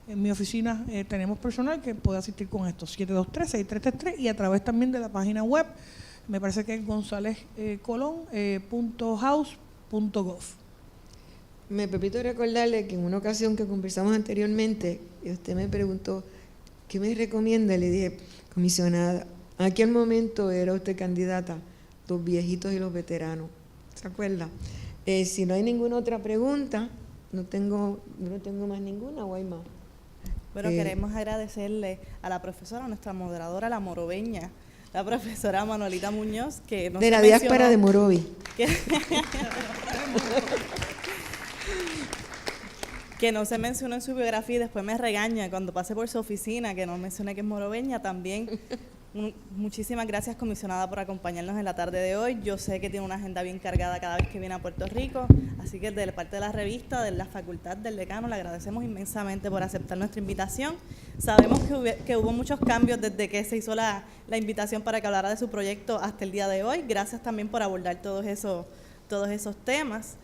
En mi oficina tenemos personal que puede asistir con esto, 723-6333, y a través también de la página web, me parece que es gonzalezcolon.house.gov. Me permito recordarle que en una ocasión que conversamos anteriormente, usted me preguntó, ¿qué me recomienda? Le dije, comisionada, ¿a qué momento era usted candidata? Los viejitos y los veteranos. ¿Se acuerda? Si no hay ninguna otra pregunta, no tengo más ninguna, o hay más. Bueno, queremos agradecerle a la profesora, a nuestra moderadora, la morobeña, la profesora Manuelita Muñoz, que nos de la diáspora de Morovi. Que no se mencionó en su biografía y después me regaña cuando pase por su oficina, que no mencioné que es morobeña también. Muchísimas gracias, comisionada, por acompañarnos en la tarde de hoy. Yo sé que tiene una agenda bien cargada cada vez que viene a Puerto Rico, así que de parte de la revista, de la facultad, del decano, le agradecemos inmensamente por aceptar nuestra invitación. Sabemos que hubo muchos cambios desde que se hizo la invitación para que hablara de su proyecto hasta el día de hoy. Gracias también por abordar todos esos temas.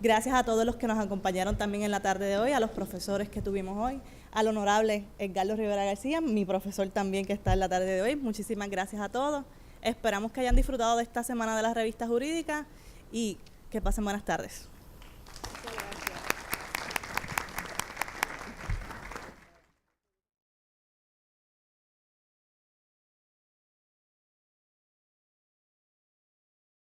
Gracias a todos los que nos acompañaron también en la tarde de hoy, a los profesores que tuvimos hoy, al honorable Edgardo Rivera García, mi profesor también que está en la tarde de hoy. Muchísimas gracias a todos. Esperamos que hayan disfrutado de esta semana de la revista jurídica y que pasen buenas tardes.